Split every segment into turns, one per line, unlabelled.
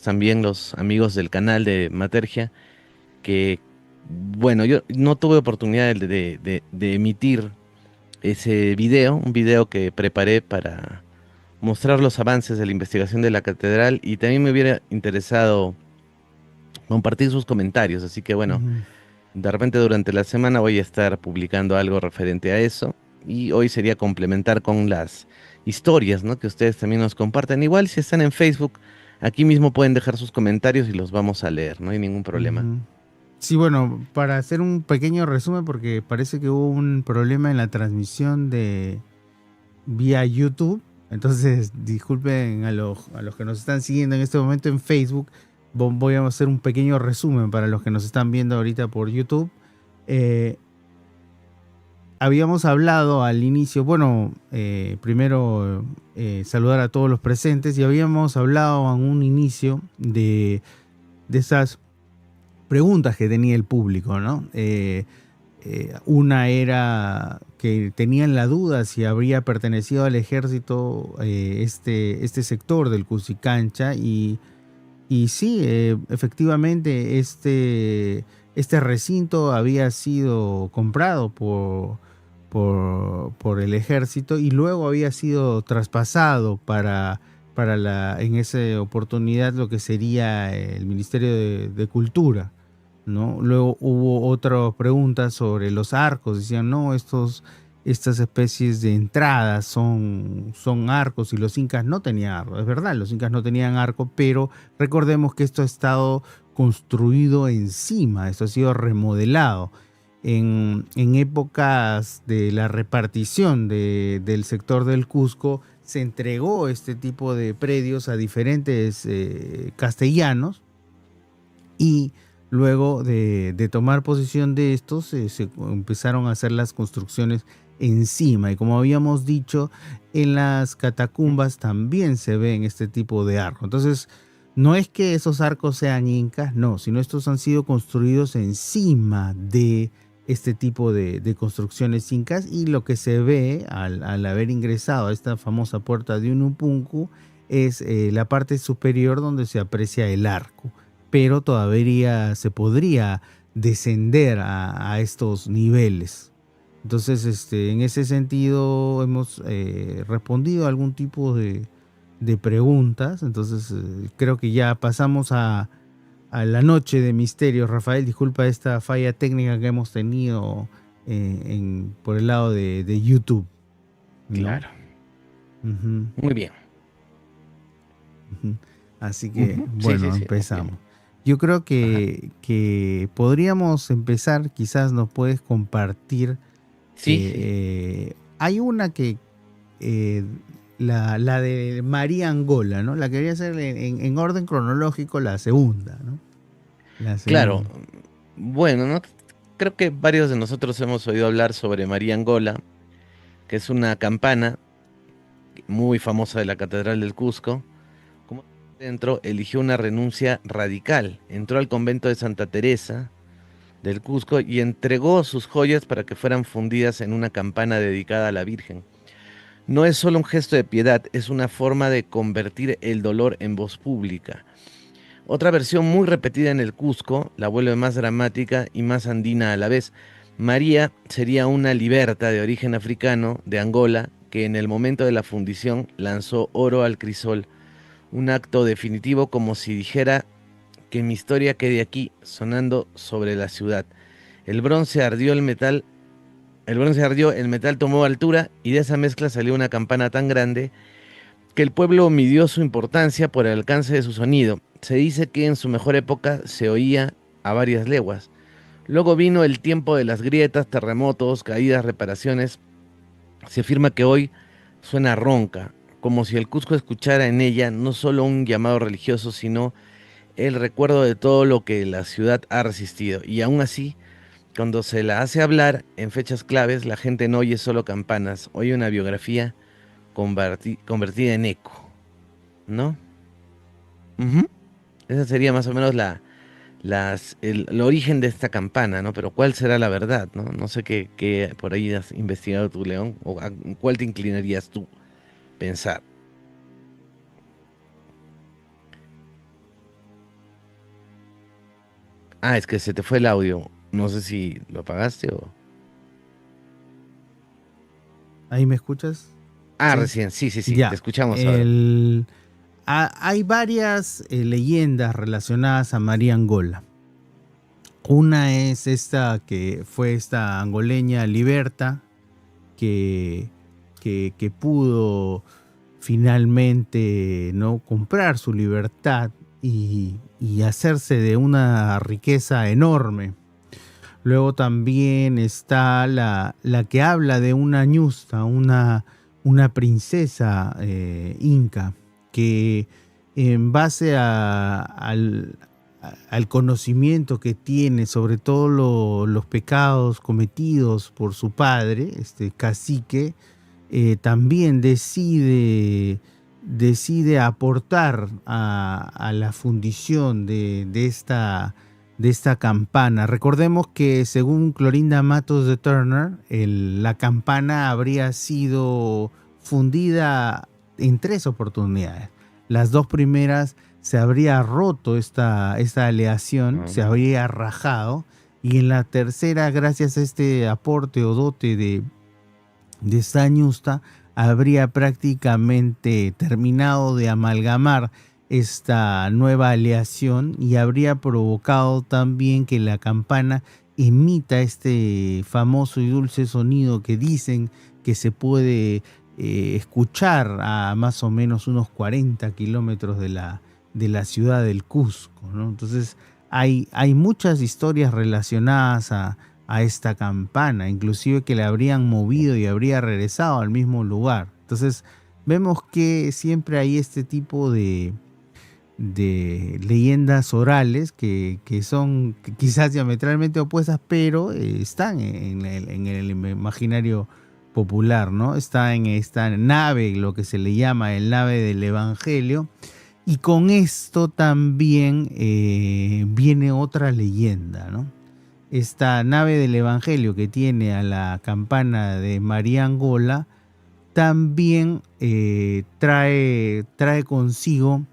también los amigos del canal de Matergia, que, bueno, yo no tuve oportunidad de emitir ese video, un video que preparé para mostrar los avances de la investigación de la catedral y también me hubiera interesado compartir sus comentarios, así que bueno,
Ujú.
de repente durante la semana voy a estar publicando algo referente a eso y hoy sería complementar con las historias, ¿no? Que ustedes también nos comparten. Igual si están en Facebook, aquí mismo pueden dejar sus comentarios y los vamos a leer, no hay ningún problema.
Ujú. Sí, bueno, para hacer un pequeño resumen, porque parece que hubo un problema en la transmisión de vía YouTube. Entonces, disculpen a los que nos están siguiendo en este momento en Facebook. Voy a hacer un pequeño resumen para los que nos están viendo ahorita por YouTube. Eh, Habíamos hablado al inicio, bueno, primero saludar a todos los presentes y habíamos hablado en un inicio de esas preguntas que tenía el público, ¿no? Una era que tenían la duda si habría pertenecido al ejército este sector del Cusicancha y sí, efectivamente este recinto había sido comprado por el ejército y luego había sido traspasado en esa oportunidad lo que sería el Ministerio de Cultura, ¿no? Luego hubo otras preguntas sobre los arcos, decían, no, estas especies de entradas son arcos y los incas no tenían arcos. Es verdad, los incas no tenían arco, pero recordemos que esto ha estado construido encima, esto ha sido remodelado. En épocas de la repartición del sector del Cusco, se entregó este tipo de predios a diferentes castellanos y luego de tomar posesión de estos se empezaron a hacer las construcciones encima y como habíamos dicho en las catacumbas también se ven este tipo de arcos. Entonces no es que esos arcos sean incas, no, sino estos han sido construidos encima de este tipo de construcciones incas y lo que se ve al haber ingresado a esta famosa puerta de Unupunku es la parte superior donde se aprecia el arco, pero todavía se podría descender a estos niveles. Entonces, en ese sentido, hemos respondido a algún tipo de preguntas. Entonces, creo que ya pasamos a la noche de misterios. Rafael, disculpa esta falla técnica que hemos tenido por el lado de YouTube, ¿no?
Claro,
Ujú,
muy bien.
ujú. Así que,
Ujú. Sí, sí,
bueno,
sí, muy bien.
empezamos. Yo creo
Ajá.
que podríamos empezar, quizás nos puedes compartir.
Sí, sí.
Hay una que, eh, la de María Angola, ¿no? La quería hacer en orden cronológico, la segunda, ¿no? La
Claro,
segunda.
bueno, ¿no? Creo que varios de nosotros hemos oído hablar sobre María Angola, que es una campana muy famosa de la Catedral del Cusco. Como dentro, eligió una renuncia radical. Entró al convento de Santa Teresa del Cusco y entregó sus joyas para que fueran fundidas en una campana dedicada a la Virgen. No es solo un gesto de piedad, es una forma de convertir el dolor en voz pública. Otra versión muy repetida en el Cusco la vuelve más dramática y más andina a la vez. María sería una liberta de origen africano de Angola que en el momento de la fundición lanzó oro al crisol, un acto definitivo como si dijera que mi historia quede aquí, sonando sobre la ciudad. El bronce ardió, el bronce ardió, el metal tomó altura y de esa mezcla salió una campana tan grande que el pueblo midió su importancia por el alcance de su sonido. Se dice que en su mejor época se oía a varias leguas. Luego vino el tiempo de las grietas, terremotos, caídas, reparaciones. Se afirma que hoy suena ronca, como si el Cusco escuchara en ella no solo un llamado religioso, sino el recuerdo de todo lo que la ciudad ha resistido. Y aún así, cuando se la hace hablar en fechas claves, la gente no oye solo campanas, oye una biografía convertida en eco, ¿no? Ujú. Esa sería más o menos el origen de esta campana, ¿no? Pero ¿cuál será la verdad, no? No sé qué por ahí has investigado tú, León, o a cuál te inclinarías tú pensar. Ah, es que se te fue el audio. No sé si lo apagaste o...
¿Ahí me escuchas?
Ah,
Sí.
recién, sí, sí, sí, te
Ya.
escuchamos ahora.
Hay varias leyendas relacionadas a María Angola. Una es esta que fue esta angoleña Liberta, que, que pudo finalmente, ¿no?, comprar su libertad y hacerse de una riqueza enorme. Luego también está la que habla de una ñusta, una princesa inca, que en base al conocimiento que tiene sobre todo los pecados cometidos por su padre, este cacique, también decide aportar a la fundición de esta campana. Recordemos que según Clorinda Matos de Turner, la campana habría sido fundida en 3 oportunidades. Las 2 primeras se habría roto esta aleación,
Ah,
se habría rajado, y en la tercera, gracias a este aporte o dote de Sañusta, habría prácticamente terminado de amalgamar esta nueva aleación y habría provocado también que la campana emita este famoso y dulce sonido que dicen que se puede escuchar a más o menos unos 40 kilómetros de la ciudad del Cusco, ¿no? Entonces hay muchas historias relacionadas a esta campana, inclusive que la habrían movido y habría regresado al mismo lugar. Entonces vemos que siempre hay este tipo de leyendas orales que son quizás diametralmente opuestas, pero están en el imaginario popular, ¿no? Está en esta nave, lo que se le llama el nave del Evangelio, y con esto también viene otra leyenda, ¿no? Esta nave del Evangelio que tiene a la campana de María Angola también trae consigo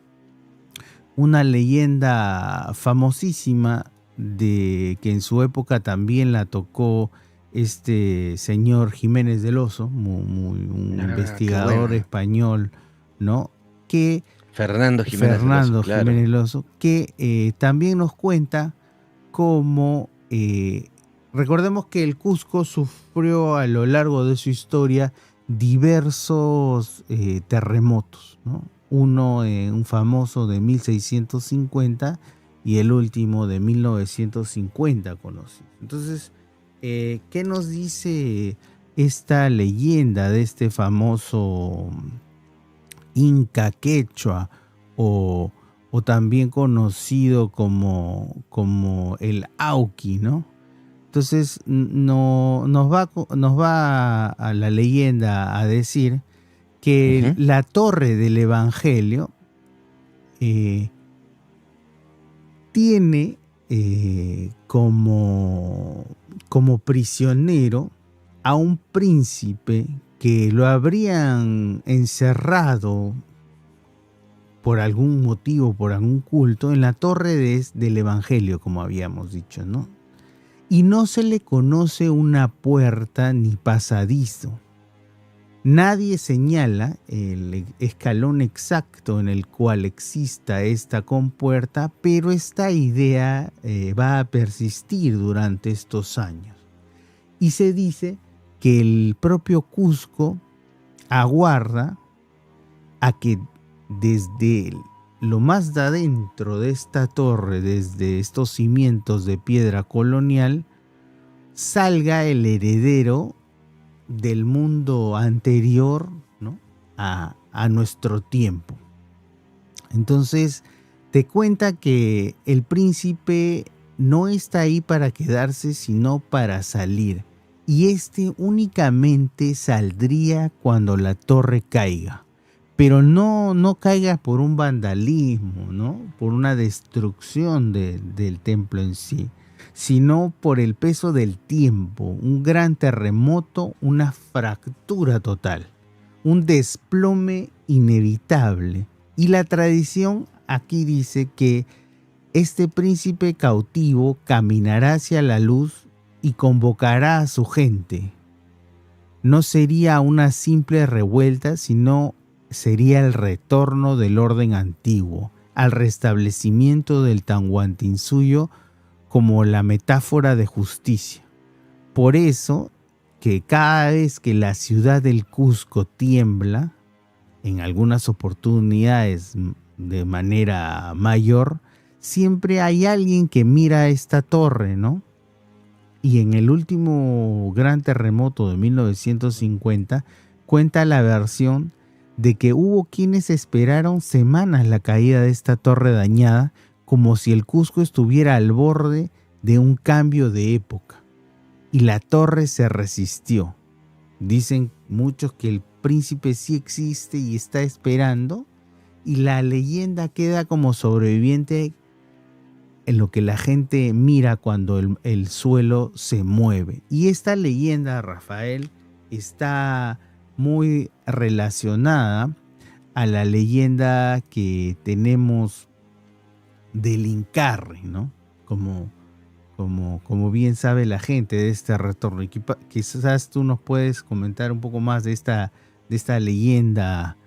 una leyenda famosísima de que en su época también la tocó este señor Jiménez del Oso, un
ah, qué
investigador
buena.
español, ¿no? Que
Fernando Jiménez del Oso,
Fernando
claro.
Jiménez del Oso, que también nos cuenta cómo, recordemos que el Cusco sufrió a lo largo de su historia diversos terremotos, ¿no? Uno, un famoso de 1650 y el último de 1950 conocido. Entonces, ¿qué nos dice esta leyenda de este famoso Inca Quechua o, o también conocido como el Auqui, ¿no? Entonces nos va a la leyenda a decir que
Ujú.
la torre del Evangelio eh, tiene como prisionero a un príncipe que lo habrían encerrado por algún motivo, por algún culto, en la torre del Evangelio, como habíamos dicho, ¿no? Y no se le conoce una puerta ni pasadizo. Nadie señala el escalón exacto en el cual exista esta compuerta, pero esta idea va a persistir durante estos años. Y se dice que el propio Cusco aguarda a que desde lo más de adentro de esta torre, desde estos cimientos de piedra colonial, salga el heredero del mundo anterior, ¿no?, a nuestro tiempo. Entonces te cuenta que el príncipe no está ahí para quedarse, sino para salir. Y este únicamente saldría cuando la torre caiga. Pero no caiga por un vandalismo, ¿no?, por una destrucción del templo en sí, sino por el peso del tiempo, un gran terremoto, una fractura total, un desplome inevitable. Y la tradición aquí dice que Este príncipe cautivo caminará hacia la luz y convocará a su gente. No sería una simple revuelta, sino sería el retorno del orden antiguo, al restablecimiento del Tahuantinsuyo como la metáfora de justicia. Por eso que cada vez que la ciudad del Cusco tiembla, en algunas oportunidades de manera mayor, siempre hay alguien que mira esta torre, ¿no? Y en el último gran terremoto de 1950 cuenta la versión de que hubo quienes esperaron semanas la caída de esta torre dañada, como si el Cusco estuviera al borde de un cambio de época. Y la torre se resistió. Dicen muchos que el príncipe sí existe y está esperando, y la leyenda queda como sobreviviente en lo que la gente mira cuando el suelo se mueve. Y esta leyenda, Rafael, está muy relacionada a la leyenda que tenemos del Incarri, ¿no? Como bien sabe la gente de este retorno. Y quizás tú nos puedes comentar un poco más de esta leyenda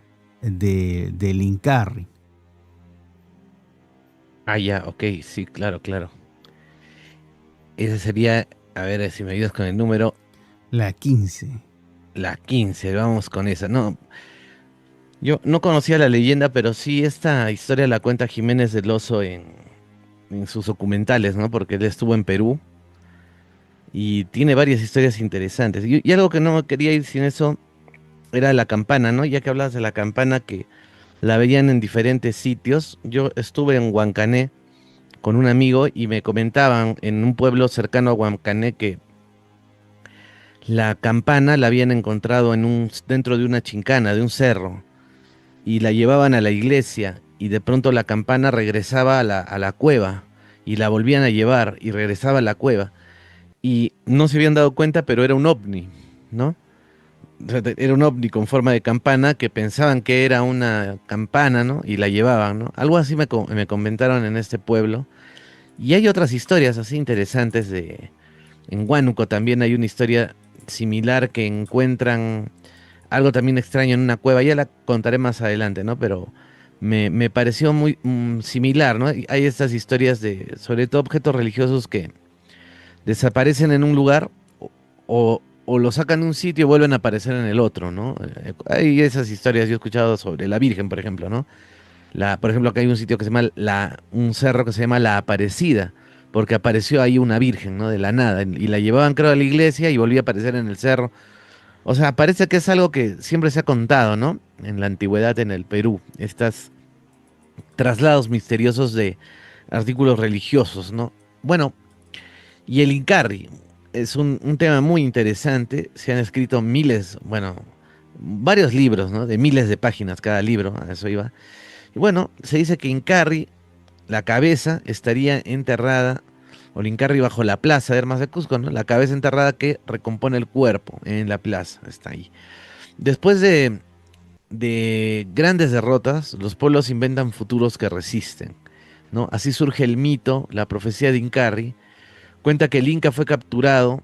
del Incarri.
Ah, ya, ok, sí, claro, claro. Ese sería, a ver si me ayudas con el número,
La 15.
la 15. Vamos con esa. No, yo no conocía la leyenda, pero sí esta historia la cuenta Jiménez del Oso en sus documentales, ¿no? Porque él estuvo en Perú y tiene varias historias interesantes. Y algo que no quería ir sin eso era la campana, ¿no? Ya que hablabas de la campana que la veían en diferentes sitios. Yo estuve en Huancané con un amigo y me comentaban en un pueblo cercano a Huancané que la campana la habían encontrado dentro de una chincana, de un cerro, y la llevaban a la iglesia y de pronto la campana regresaba a la cueva y la volvían a llevar y regresaba a la cueva y no se habían dado cuenta, pero era un ovni, ¿no? O sea, era un ovni con forma de campana que pensaban que era una campana, ¿no? Y la llevaban, ¿no? Algo así me comentaron en este pueblo. Y hay otras historias así interesantes en Huánuco también hay una historia similar que encuentran algo también extraño en una cueva. Ya la contaré más adelante, ¿no? Pero me pareció muy similar, ¿no? Y hay estas historias de, sobre todo objetos religiosos que desaparecen en un lugar o lo sacan de un sitio y vuelven a aparecer en el otro, ¿no? Hay esas historias, yo he escuchado sobre la Virgen, por ejemplo, ¿no? Por ejemplo, acá hay un sitio que se llama un cerro que se llama La Aparecida, porque apareció ahí una virgen, ¿no? De la nada, y la llevaban, creo, a la iglesia y volvía a aparecer en el cerro. O sea, parece que es algo que siempre se ha contado, ¿no? En la antigüedad en el Perú, estos traslados misteriosos de artículos religiosos, ¿no? Bueno, y el Incarri es un tema muy interesante, se han escrito miles, bueno, varios libros, ¿no? De miles de páginas cada libro, a eso iba. Y bueno, se dice que Incarri, la cabeza, estaría enterrada, o el Incarri bajo la plaza de Armas de Cusco, ¿no? La cabeza enterrada que recompone el cuerpo en la plaza, está ahí. Después de grandes derrotas, los pueblos inventan futuros que resisten, ¿no? Así surge el mito, la profecía de Incarri, cuenta que el Inca fue capturado,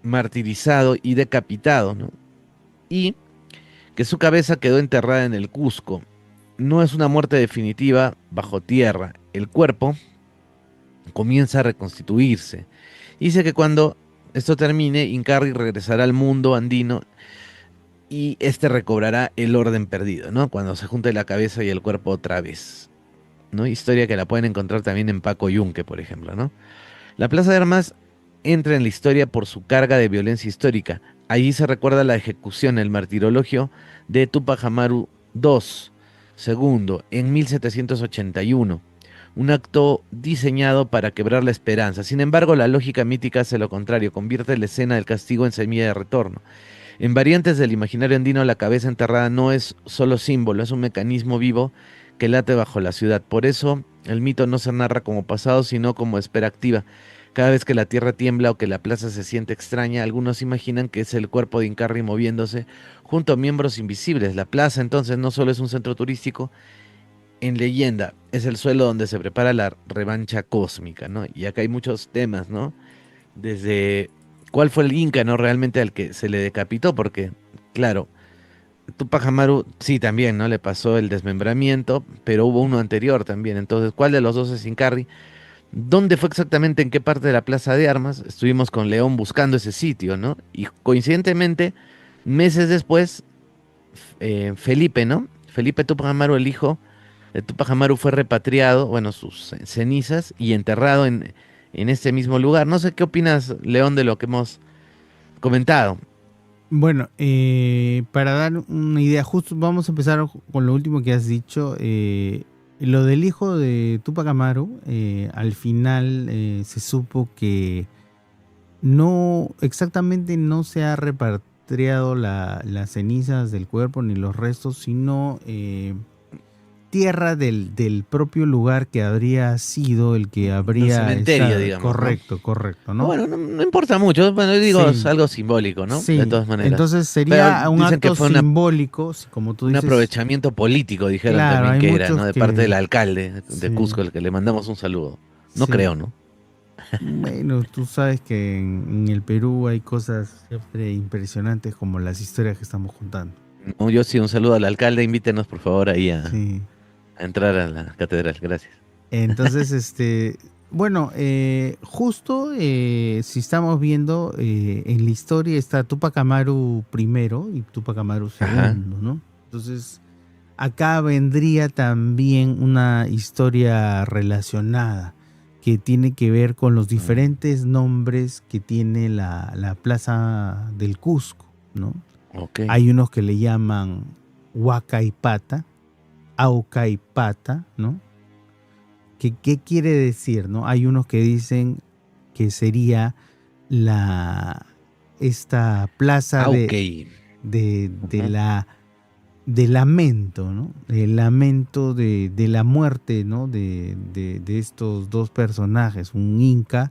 martirizado y decapitado, ¿no? Y que su cabeza quedó enterrada en el Cusco. No es una muerte definitiva bajo tierra. El cuerpo comienza a reconstituirse. Dice que cuando esto termine, Incarri regresará al mundo andino y este recobrará el orden perdido, ¿no? Cuando se junte la cabeza y el cuerpo otra vez, ¿no? Historia que la pueden encontrar también en Paco Yunque, por ejemplo, ¿no? La Plaza de Armas entra en la historia por su carga de violencia histórica. Allí se recuerda la ejecución, el martirologio de Tupac Amaru II, en 1781, un acto diseñado para quebrar la esperanza. Sin embargo, la lógica mítica hace lo contrario, convierte la escena del castigo en semilla de retorno. En variantes del imaginario andino, la cabeza enterrada no es solo símbolo, es un mecanismo vivo que late bajo la ciudad. Por eso, el mito no se narra como pasado, sino como espera activa. Cada vez que la tierra tiembla o que la plaza se siente extraña, algunos imaginan que es el cuerpo de Incarri moviéndose junto a miembros invisibles. La plaza entonces no solo es un centro turístico, en leyenda es el suelo donde se prepara la revancha cósmica, ¿no? Y acá hay muchos temas, ¿no? Desde cuál fue el Inca, ¿no? Realmente al que se le decapitó, porque, claro, Tupac Amaru sí también, ¿no? Le pasó el desmembramiento, pero hubo uno anterior también. Entonces, ¿cuál de los dos es Incarri? ¿Dónde fue exactamente, en qué parte de la Plaza de Armas? Estuvimos con León buscando ese sitio, ¿no? Y coincidentemente, meses después, Felipe, ¿no? Felipe Tupac Amaru, el hijo de Tupac Amaru, fue repatriado, bueno, sus cenizas y enterrado en este mismo lugar. No sé qué opinas, León, de lo que hemos comentado.
Bueno, para dar una idea, justo vamos a empezar con lo último que has dicho. Lo del hijo de Tupac Amaru, al final se supo que no, exactamente no se ha repatriado las cenizas del cuerpo ni los restos, sino tierra del propio lugar que habría sido el que
El
habría
cementerio,
estado.
digamos, ¿no?
Correcto, correcto,
Ah,
¿no?
bueno, no importa mucho, bueno, yo digo, es
Sí,
algo simbólico, ¿no? De
sí.
todas maneras.
Entonces
Pero
sería un
dicen que
acto
fue
simbólico, como tú
un
dices.
aprovechamiento político, dijeron
Claro,
también
hay
que era,
muchos
¿no? De parte del
que
alcalde de
sí,
Cusco, al que le mandamos un saludo. No
sí.
creo, ¿no?
Bueno, tú sabes que en el Perú hay cosas siempre impresionantes como las historias que estamos contando.
No, yo sí, un saludo al alcalde, invítenos por favor ahí
Sí.
a entrar a la catedral, gracias.
Entonces, bueno, justo si estamos viendo en la historia está Tupac Amaru primero y Tupac Amaru
Ajá.
segundo, ¿no? Entonces, acá vendría también una historia relacionada que tiene que ver con los
Mm,
diferentes nombres que tiene la Plaza del Cusco, ¿no?
ok.
Hay unos que le llaman Huacaipata, Aucaipata, ¿no? ¿Qué quiere decir, no? Hay unos que dicen que sería la esta plaza
Ah, ok.
de
Ujú.
la de lamento, ¿no? El lamento de la muerte, ¿no? De estos dos personajes, un inca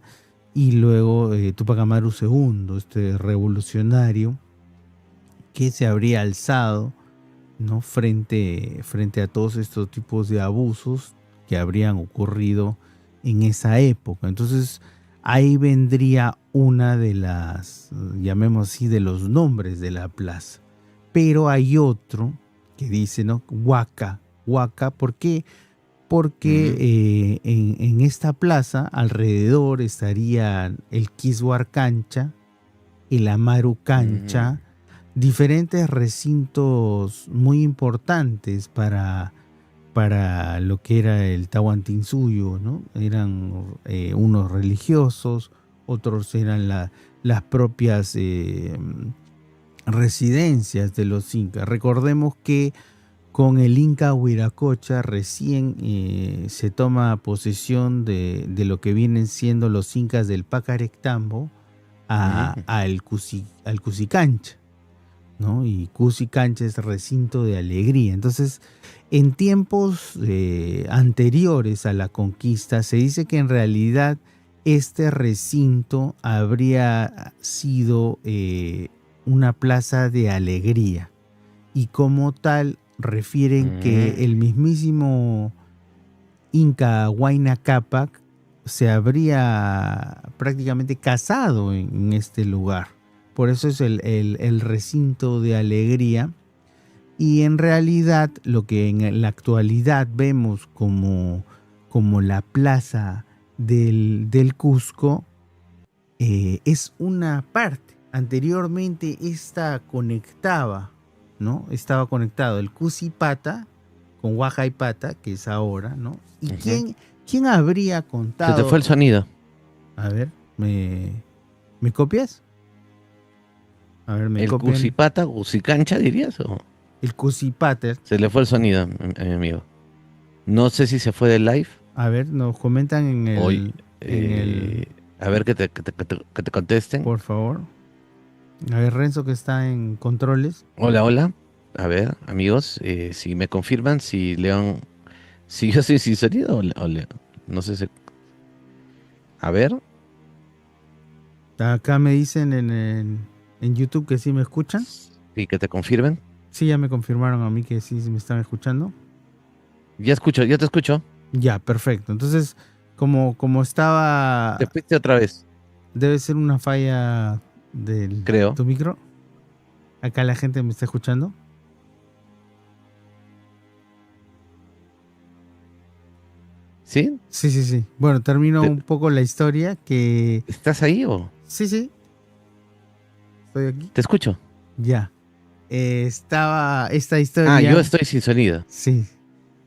y luego Tupac Amaru II, este revolucionario que se habría alzado, ¿no? Frente a todos estos tipos de abusos que habrían ocurrido en esa época. Entonces, ahí vendría una de las, llamemos así, de los nombres de la plaza. Pero hay otro que dice, ¿no? Huaca, Huaca, ¿por qué? Porque
Ujú,
en esta plaza alrededor estarían el Kiswar Cancha, el Amaru
ujú,
Cancha, diferentes recintos muy importantes para lo que era el Tahuantinsuyo, ¿no? Eran unos religiosos, otros eran las propias residencias de los incas. Recordemos que con el Inca Huiracocha recién se toma posesión de lo que vienen siendo los incas del Pacarectambo
ujú.
al Cusicancha, ¿no? Y Cusicancha es recinto de alegría. Entonces, en tiempos anteriores a la conquista, se dice que en realidad este recinto habría sido una plaza de alegría y como tal refieren que el
Mm,
mismísimo Inca Huayna Cápac se habría prácticamente casado en este lugar. Por eso es el recinto de alegría. Y en realidad lo que en la actualidad vemos como la plaza del Cusco es una parte. Anteriormente esta conectaba, ¿no? Estaba conectado el Cusipata con Huajaipata, que es ahora, ¿no? ¿Y
ujú.
quién habría
Se te fue el
contado?
sonido.
A ver, ¿me copias? A ver, me
¿El
copian.
Cusipata, Cusicancha dirías? ¿O?
El Cusipata.
Se le fue el sonido a mi amigo. No sé si se fue del live.
A ver, nos comentan
Hoy,
en el,
a ver que te contesten.
por favor. A ver, Renzo que está en controles.
Hola, hola. A ver, amigos, si me confirman si León, si yo soy sin sonido no sé si, a ver,
Acá me dicen en YouTube que sí me escuchan.
y que te confirmen.
Sí, ya me confirmaron a mí que sí me están escuchando.
Ya escucho, ya te escucho.
Ya, perfecto. Entonces, como
Te
estaba,
fuiste otra vez,
debe ser una falla de
creo.
tu micro. Acá la gente me está escuchando.
¿Sí?
Sí, sí, sí. Bueno, termino
¿Te-
un poco la historia que...
¿Estás ahí o...?
Sí, sí, estoy aquí.
Te escucho.
Ya. Estaba esta
Ah, yo
historia.
estoy sin sonido.
Sí.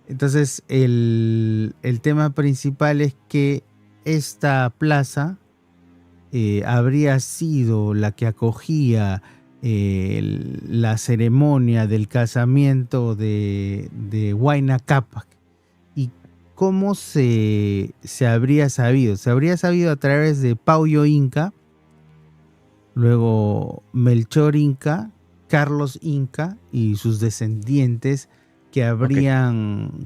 Entonces, el tema principal es que esta plaza habría sido la que acogía la ceremonia del casamiento de Huayna Cápac. ¿Y cómo se habría sabido? Se habría sabido a través de Pauyo Inca, luego Melchor Inca, Carlos Inca y sus descendientes
Ok.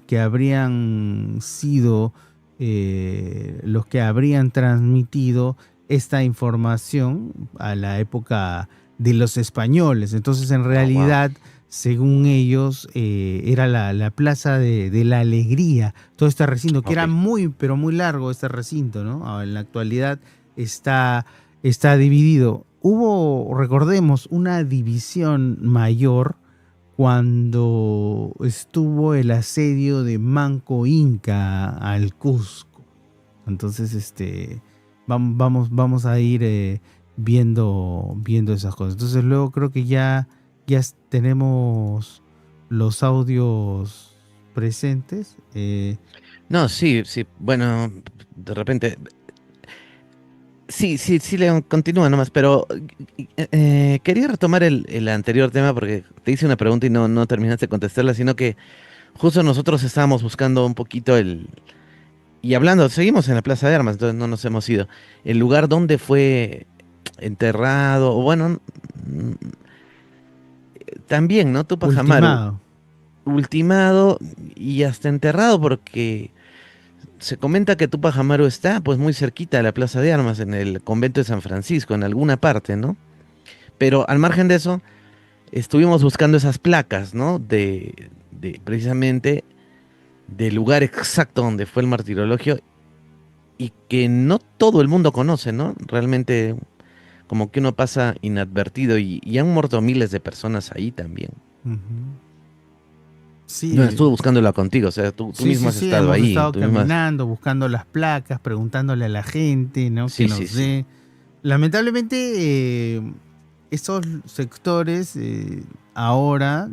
que habrían sido los que habrían transmitido esta información a la época de los españoles. Entonces, en
Oh, wow.
realidad, según ellos, era la Plaza de la Alegría, todo este recinto, que
Ok.
era muy, pero muy largo este recinto, ¿no? En la actualidad está dividido. Hubo, recordemos, una división mayor cuando estuvo el asedio de Manco Inca al Cusco. Entonces, vamos a ir viendo esas cosas. Entonces, luego creo que ya tenemos los audios presentes.
No, sí, sí. Bueno, de repente. Sí, sí, sí, León, continúa nomás, pero quería retomar el anterior tema porque te hice una pregunta y no terminaste de contestarla, sino que justo nosotros estábamos buscando un poquito y hablando, seguimos en la Plaza de Armas, entonces no nos hemos ido, el lugar donde fue enterrado, o bueno, también, ¿no? Tupac Amaru,
Ultimado.
ultimado y hasta enterrado porque se comenta que Tupac Amaru está pues muy cerquita de la Plaza de Armas, en el convento de San Francisco, en alguna parte, ¿no? Pero al margen de eso, estuvimos buscando esas placas, ¿no? De precisamente del lugar exacto donde fue el martirologio y que no todo el mundo conoce, ¿no? Realmente como que uno pasa inadvertido y han muerto miles de personas ahí también.
Ujú.
No,
Sí,
estuve buscándola contigo, o sea, tú
sí,
mismo
sí,
has
sí,
estado
hemos
ahí,
estado
tú mismo has...
caminando, buscando las placas, preguntándole a la gente, ¿no? Que
Sí, sí,
nos
sí.
dé. Lamentablemente, estos sectores ahora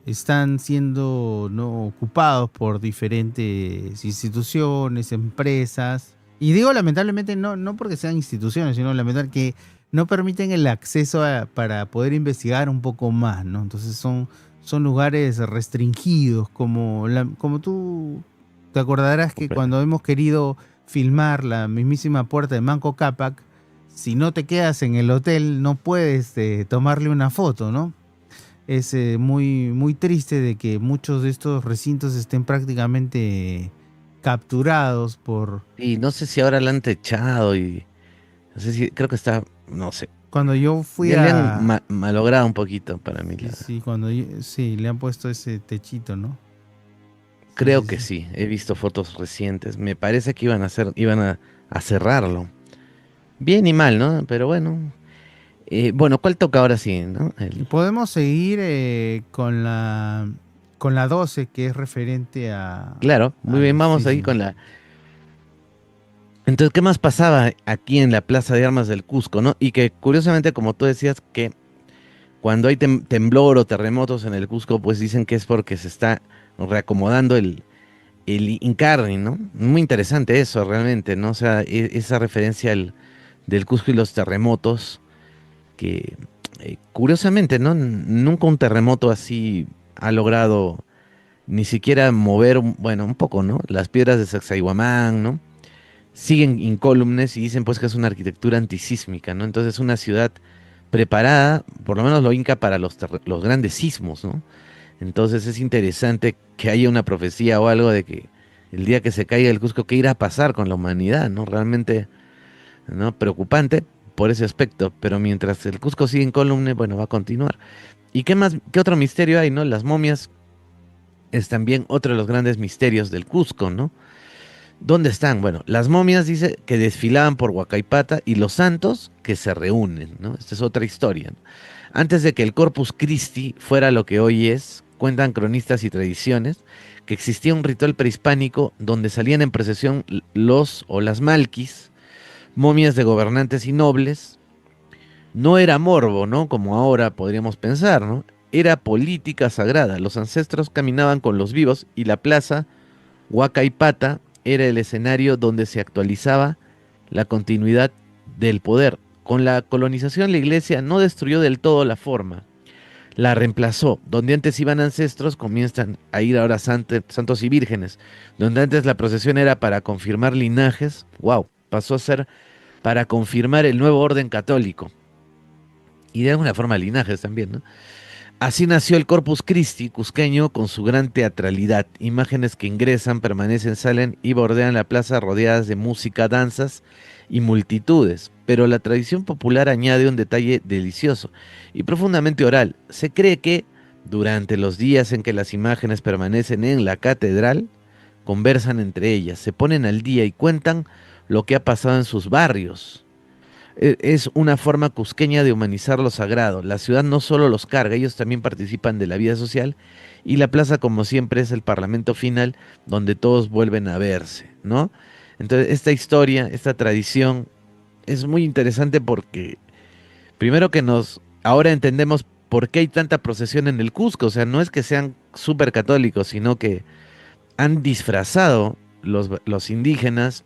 están siendo no ocupados por diferentes instituciones, empresas. Y digo lamentablemente no porque sean instituciones, sino lamentablemente que no permiten el acceso para poder investigar un poco más, ¿no? Entonces son lugares restringidos, como tú te acordarás que
Comprendo.
cuando hemos querido filmar la mismísima puerta de Manco Cápac, si no te quedas en el hotel no puedes tomarle una foto, ¿no? Es muy triste de que muchos de estos recintos estén prácticamente capturados por...
Y no sé si ahora la han techado y no sé si, creo que está, no sé,
Cuando yo fui
ya le han
a...
malogrado un poquito para mí.
Sí, sí, sí, le han puesto ese techito, ¿no? Sí,
Creo
sí,
que
sí.
sí, he visto fotos recientes. Me parece que a cerrarlo. Bien y mal, ¿no? Pero bueno. Bueno, ¿cuál toca ahora sí, ¿no?
Y podemos seguir con la 12 que es referente
Claro, muy bien,
Sí,
vamos ahí
sí.
con la. Entonces, ¿qué más pasaba aquí en la Plaza de Armas del Cusco, ¿no? Y que curiosamente, como tú decías, que cuando hay temblor o terremotos en el Cusco, pues dicen que es porque se está reacomodando el Incarni, ¿no? Muy interesante eso realmente, ¿no? O sea, esa referencia del Cusco y los terremotos, que curiosamente, ¿no? Nunca un terremoto así ha logrado ni siquiera mover, bueno, un poco, ¿no? Las piedras de Sacsayhuamán, ¿no? Siguen incólumes y dicen pues que es una arquitectura antisísmica, ¿no? Entonces es una ciudad preparada, por lo menos lo Inca, para los grandes sismos, ¿no? Entonces es interesante que haya una profecía o algo de que el día que se caiga el Cusco, ¿qué irá a pasar con la humanidad, ¿no? Realmente, ¿no? Preocupante por ese aspecto, pero mientras el Cusco sigue incólume, bueno, va a continuar. ¿Y qué más, qué otro misterio hay, ¿no? Las momias, es también otro de los grandes misterios del Cusco, ¿no? ¿Dónde están? Bueno, las momias dice que desfilaban por Huacaypata y los santos que se reúnen, ¿no? Esta es otra historia, ¿no? Antes de que el Corpus Christi fuera lo que hoy es, cuentan cronistas y tradiciones que existía un ritual prehispánico donde salían en procesión los o las malquis, momias de gobernantes y nobles. No era morbo, ¿no? Como ahora podríamos pensar, ¿no? Era política sagrada. Los ancestros caminaban con los vivos y la plaza Huacaipata era el escenario donde se actualizaba la continuidad del poder. Con la colonización la iglesia no destruyó del todo la forma, la reemplazó. Donde antes iban ancestros, comienzan a ir ahora santos y vírgenes. Donde antes la procesión era para confirmar linajes, wow, pasó a ser para confirmar el nuevo orden católico. Y de alguna forma linajes también, ¿no? Así nació el Corpus Christi cusqueño con su gran teatralidad. Imágenes que ingresan, permanecen, salen y bordean la plaza rodeadas de música, danzas y multitudes. Pero la tradición popular añade un detalle delicioso y profundamente oral. Se cree que durante los días en que las imágenes permanecen en la catedral, conversan entre ellas, se ponen al día y cuentan lo que ha pasado en sus barrios. Es una forma cusqueña de humanizar lo sagrado. La ciudad no solo los carga, ellos también participan de la vida social y la plaza, como siempre, es el parlamento final donde todos vuelven a verse, ¿no? Entonces, esta historia, esta tradición es muy interesante porque primero que ahora entendemos por qué hay tanta procesión en el Cusco. O sea, no es que sean súper católicos, sino que han disfrazado los indígenas,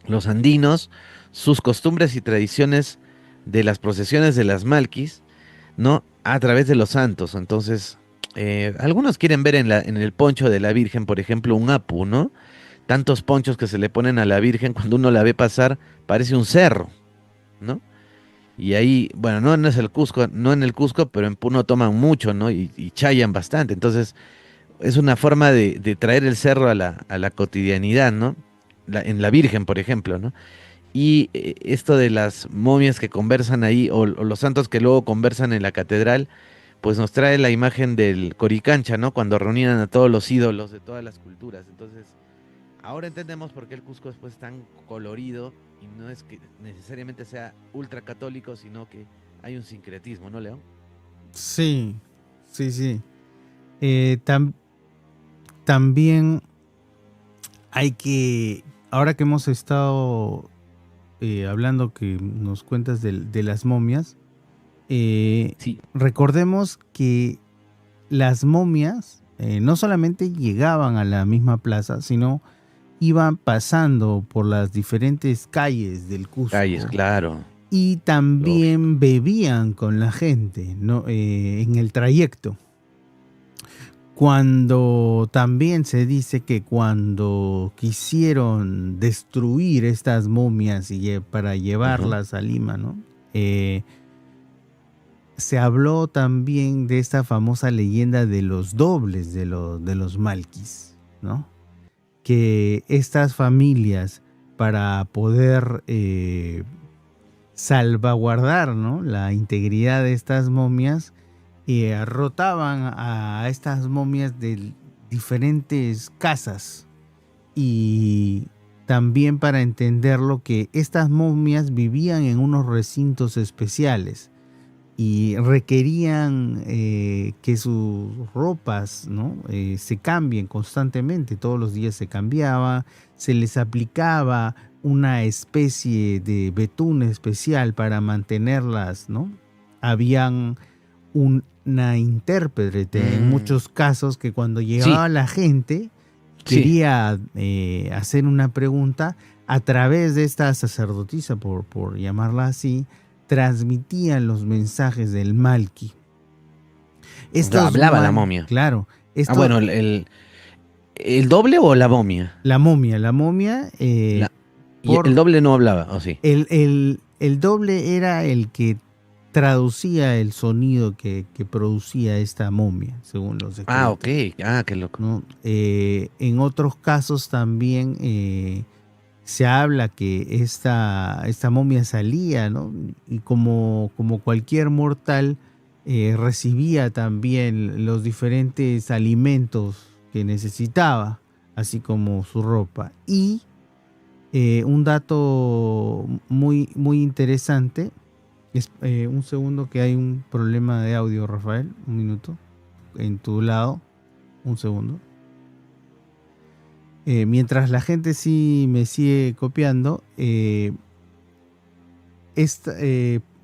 los andinos, sus costumbres y tradiciones de las procesiones de las Malquis, ¿no? A través de los santos. Entonces, algunos quieren ver en el poncho de la Virgen, por ejemplo, un apu, ¿no? Tantos ponchos que se le ponen a la Virgen, cuando uno la ve pasar, parece un cerro, ¿no? Y ahí, bueno, no es el Cusco, no en el Cusco, pero en Puno toman mucho, ¿no? Y chayan bastante. Entonces, es una forma de traer el cerro a la cotidianidad, ¿no? En la Virgen, por ejemplo, ¿no? Y esto de las momias que conversan ahí, o los santos que luego conversan en la catedral, pues nos trae la imagen del Coricancha, ¿no? Cuando reunían a todos los ídolos de todas las culturas. Entonces, ahora entendemos por qué el Cusco después es tan colorido y no es que necesariamente sea ultracatólico, sino que hay un sincretismo, ¿no, León?
Sí, sí, sí. Eh, tam- También hay que, ahora que hemos estado hablando que nos cuentas de las momias,
Sí.
recordemos que las momias no solamente llegaban a la misma plaza, sino iban pasando por las diferentes calles del
Calles,
Cusco
claro,
y
lógico.
también bebían con la gente, ¿no? En el trayecto. Cuando también se dice que cuando quisieron destruir estas momias para
Ujú.
llevarlas a Lima, ¿no? Eh, Se habló también de esta famosa leyenda de los dobles de los malquis, ¿no? Que estas familias, para poder salvaguardar, ¿no?, la integridad de estas momias, rotaban a estas momias de diferentes casas y también para entenderlo que estas momias vivían en unos recintos especiales y requerían que sus ropas, ¿no?, se cambien constantemente, todos los días se cambiaba, se les aplicaba una especie de betún especial para mantenerlas, ¿no? Habían una intérprete en
Mm,
muchos casos que cuando
sí,
llegaba la gente
sí.
quería hacer una pregunta a través de esta sacerdotisa, por llamarla así, transmitían los mensajes del Malki. Estos
Hablaba la momia.
claro,
Ah,
esto,
bueno, ¿el doble o la momia?
la momia,
La, y el
por
doble no hablaba, ¿o sí?
el doble era el que traducía el sonido que producía esta momia, según los
Ah, ok.
escritos,
Ah, qué loco.
¿no? En otros casos también se habla que esta momia salía, ¿no? Y como cualquier mortal, recibía también los diferentes alimentos que necesitaba, así como su ropa. Y un dato muy, muy interesante, un segundo que hay un problema de audio, Rafael, un minuto, en tu lado, un segundo. Mientras la gente sí me sigue copiando,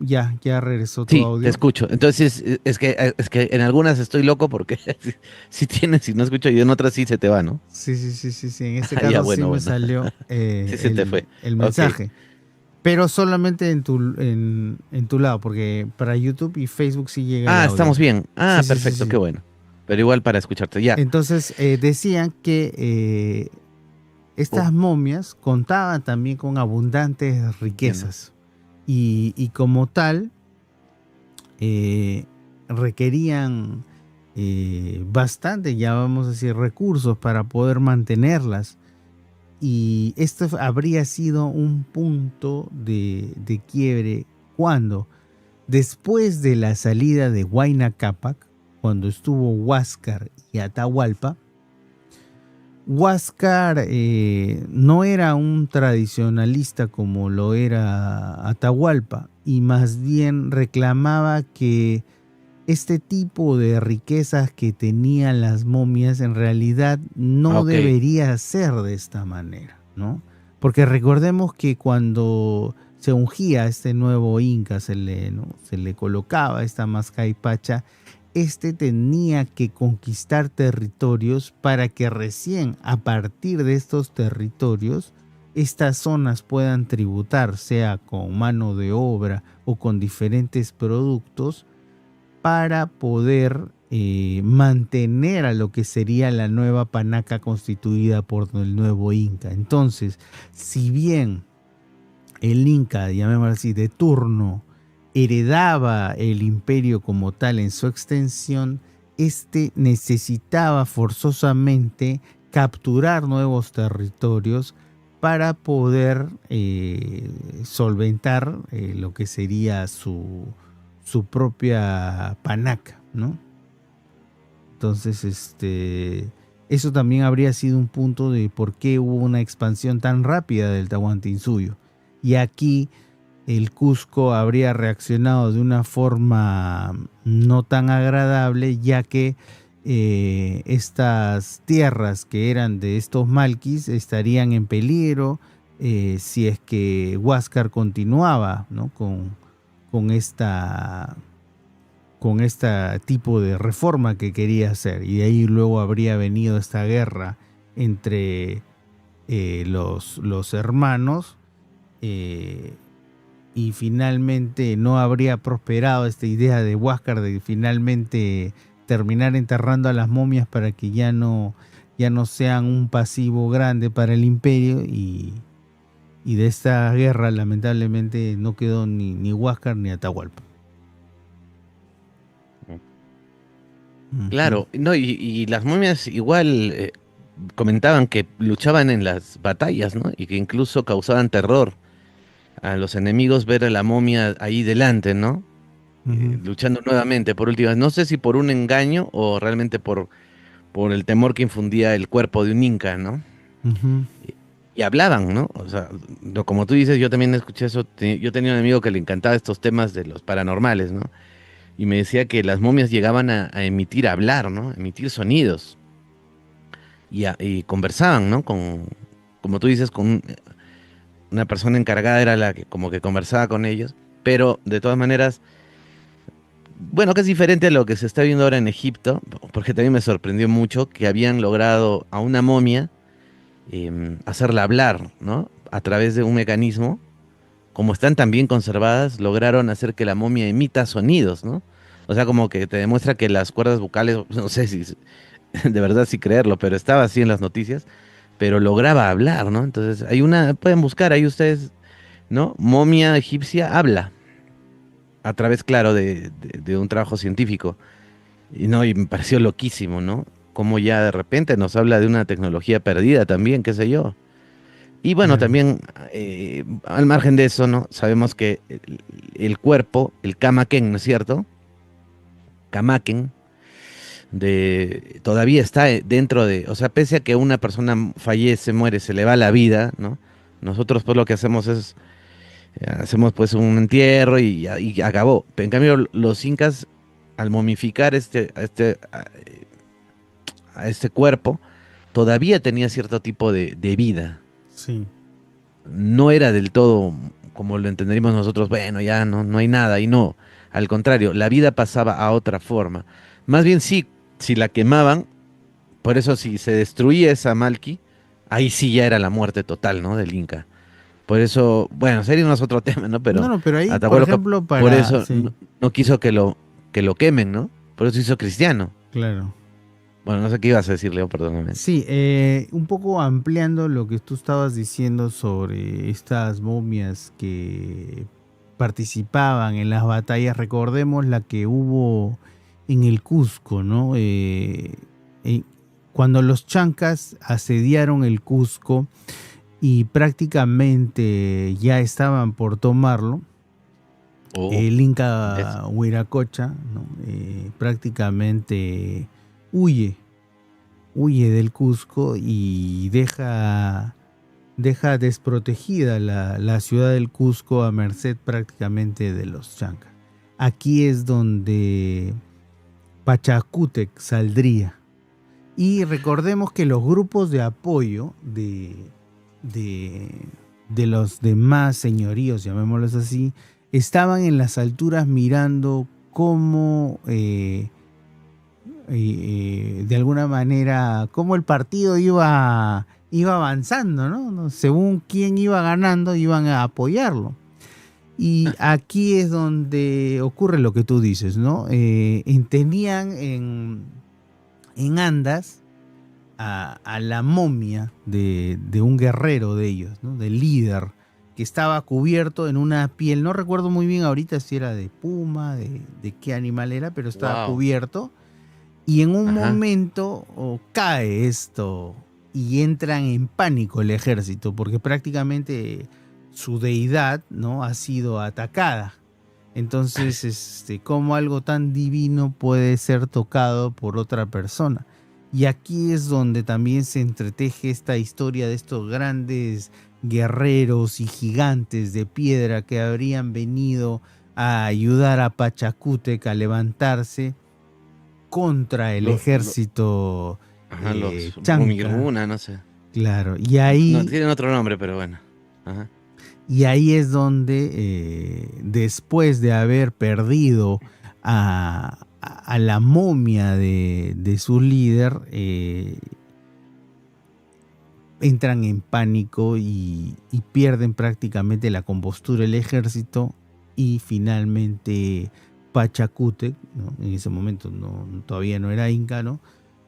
ya regresó tu
Sí, te
audio.
escucho. Entonces, es que en algunas estoy loco porque si tienes, si no escucho, y en otras sí se te va, ¿no?
Sí, sí, sí, sí, sí. En este
Ah, ya,
caso sí
bueno,
me
bueno.
salió
Sí se te fue.
el
Ok.
mensaje. Pero solamente en tu lado, porque para YouTube y Facebook sí llega el
Ah,
audio.
estamos bien.
Sí,
Ah,
sí, sí,
perfecto, qué
sí.
bueno. Pero igual para escucharte, ya.
Entonces decían que
Oh,
estas momias contaban también con abundantes
entiendo.
riquezas y como tal eh, requerían bastante, ya vamos a decir, recursos para poder mantenerlas. Y esto habría sido un punto de quiebre cuando, después de la salida de Huayna Cápac, cuando estuvo Huáscar y Atahualpa, Huáscar no era un tradicionalista como lo era Atahualpa, y más bien reclamaba que este tipo de riquezas que tenían las momias en realidad
Ah,
no
ok,
debería ser de esta manera, ¿no? Porque recordemos que cuando se ungía a este nuevo Inca, ¿no? Se le colocaba esta mascaipacha, este tenía que conquistar territorios para que recién a partir de estos territorios estas zonas puedan tributar, sea con mano de obra o con diferentes productos, para poder mantener a lo que sería la nueva Panaca constituida por el nuevo Inca. Entonces, si bien el Inca, llamémoslo así, de turno, heredaba el imperio como tal en su extensión, este necesitaba forzosamente capturar nuevos territorios para poder solventar lo que sería su propia panaca, ¿no? Entonces, eso también habría sido un punto de por qué hubo una expansión tan rápida del Tahuantinsuyo. Y aquí el Cusco habría reaccionado de una forma no tan agradable, ya que estas tierras que eran de estos malquis estarían en peligro si es que Huáscar continuaba, ¿no? con esta con este tipo de reforma que quería hacer. Y de ahí luego habría venido esta guerra entre los hermanos eh, y finalmente no habría prosperado esta idea de Huáscar de finalmente terminar enterrando a las momias para que ya no sean un pasivo grande para el imperio, y de esta guerra lamentablemente no quedó ni Huáscar ni Atahualpa. Ujú.
claro, no, y las momias igual comentaban que luchaban en las batallas, ¿no? Y que incluso causaban terror a los enemigos ver a la momia ahí delante, ¿no?
Ujú.
Luchando nuevamente por última vez. No sé si por un engaño o realmente por el temor que infundía el cuerpo de un inca, ¿no?
Ujú.
Y hablaban, ¿no? O sea, como tú dices, yo también escuché eso. Yo tenía un amigo que le encantaba estos temas de los paranormales, ¿no? Y me decía que las momias llegaban a emitir, a hablar, ¿no? Emitir sonidos. Y conversaban, ¿no? Como tú dices, una persona encargada era la que como que conversaba con ellos. Pero de todas maneras, bueno, que es diferente a lo que se está viendo ahora en Egipto, porque también me sorprendió mucho que habían logrado a una momia hacerla hablar, ¿no? A través de un mecanismo, como están tan bien conservadas, lograron hacer que la momia emita sonidos, ¿no? O sea, como que te demuestra que las cuerdas vocales, no sé si de verdad si creerlo, pero estaba así en las noticias, pero lograba hablar, ¿no? Entonces, pueden buscar ahí ustedes, ¿no? Momia egipcia habla, a través, claro, de un trabajo científico. Y no, y me pareció loquísimo, ¿no? Como ya de repente nos habla de una tecnología perdida también, qué sé yo. Y bueno,
Claro.
también al margen de eso, ¿no? Sabemos que el cuerpo, el Kamaken, ¿no es cierto? Kamaken, todavía está dentro de, o sea, pese a que una persona fallece, muere, se le va la vida, ¿no? Nosotros pues lo que hacemos es, hacemos pues un entierro y acabó. En cambio, los incas, al momificar a este cuerpo, todavía tenía cierto tipo de vida.
Sí.
No era del todo como lo entenderíamos nosotros, bueno, ya no hay nada, y no. Al contrario, la vida pasaba a otra forma. Más bien sí, si la quemaban, por eso si se destruía esa Malki, ahí sí ya era la muerte total, ¿no? Del Inca. Por eso, bueno, sería no es otro tema, ¿no?
No,
Pero
no, pero ahí, por
Atahualpa
ejemplo,
por
para...
eso
Sí,
no quiso que lo quemen, ¿no? Por eso hizo cristiano.
claro.
Bueno, no sé qué ibas a decir, Leo, perdóname.
Sí, un poco ampliando lo que tú estabas diciendo sobre estas momias que participaban en las batallas, recordemos la que hubo en el Cusco, ¿no? Eh, Cuando los chancas asediaron el Cusco y prácticamente ya estaban por tomarlo,
Oh,
el
es.
Inca Huiracocha, ¿no? Prácticamente huye huye del Cusco y deja desprotegida la ciudad del Cusco a merced prácticamente de los chancas. Aquí es donde Pachacútec saldría. Y recordemos que los grupos de apoyo de, de los demás señoríos, llamémoslos así, estaban en las alturas mirando cómo de alguna manera cómo el partido iba avanzando, ¿no? Según quién iba ganando, iban a apoyarlo. Y aquí es donde ocurre lo que tú dices, ¿no? Tenían en Andas a la momia de un guerrero de ellos, ¿no? Del líder, que estaba cubierto en una piel, no recuerdo muy bien ahorita si era de puma, de qué animal era, pero estaba
Wow.
cubierto y en un
Ajá.
momento cae esto y entran en pánico el ejército porque prácticamente su deidad, ¿no? Ha sido atacada. Entonces, ¿cómo algo tan divino puede ser tocado por otra persona? Y aquí es donde también se entreteje esta historia de estos grandes guerreros y gigantes de piedra que habrían venido a ayudar a Pachacútec a levantarse contra el
Lo, lo-
ejército
ajá, los
chanca,
Rumigurguna, no sé.
claro,
No, tienen otro nombre, pero bueno. Ajá.
y ahí es donde después de haber perdido a la momia de su líder, entran en pánico y pierden prácticamente la compostura el ejército y finalmente Pachacútec, ¿no? En ese momento todavía no era inca, ¿no?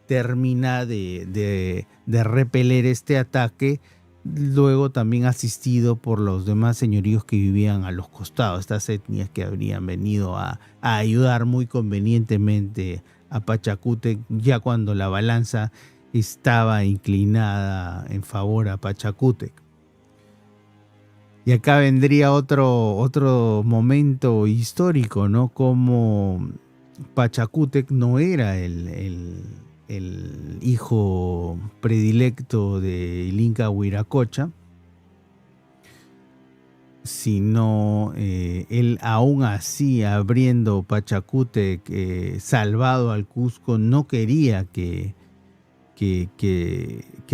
Termina de repeler este ataque, luego también asistido por los demás señoríos que vivían a los costados, estas etnias que habrían venido a ayudar muy convenientemente a Pachacútec ya cuando la balanza estaba inclinada en favor a Pachacútec. Y acá vendría otro momento histórico, ¿no? Como Pachacútec no era el hijo predilecto del Inca Huiracocha, sino él aún así, abriendo Pachacútec, salvado al Cusco, no quería que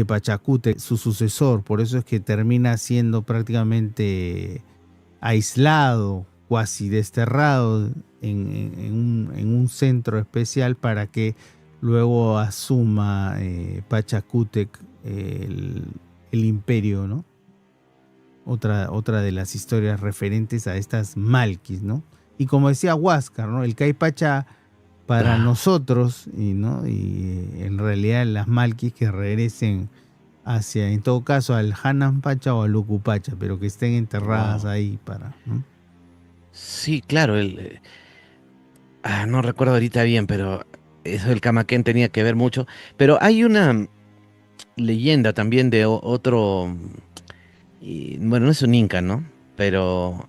Pachacútec, su sucesor, por eso es que termina siendo prácticamente aislado, cuasi desterrado en un centro especial para que luego asuma Pachacútec el imperio, ¿no? Otra de las historias referentes a estas malquis, ¿no? Y como decía Huáscar, ¿no? El Caipacha para
Ah,
nosotros, ¿no? Y en realidad las malquis que regresen hacia, en todo caso, al Hanan Pacha o al Ucupacha, pero que estén enterradas
wow.
ahí para, ¿no?
Sí, claro, no recuerdo ahorita bien, pero eso del Camaquén tenía que ver mucho. Pero hay una leyenda también de otro, bueno, no es un inca, ¿no? Pero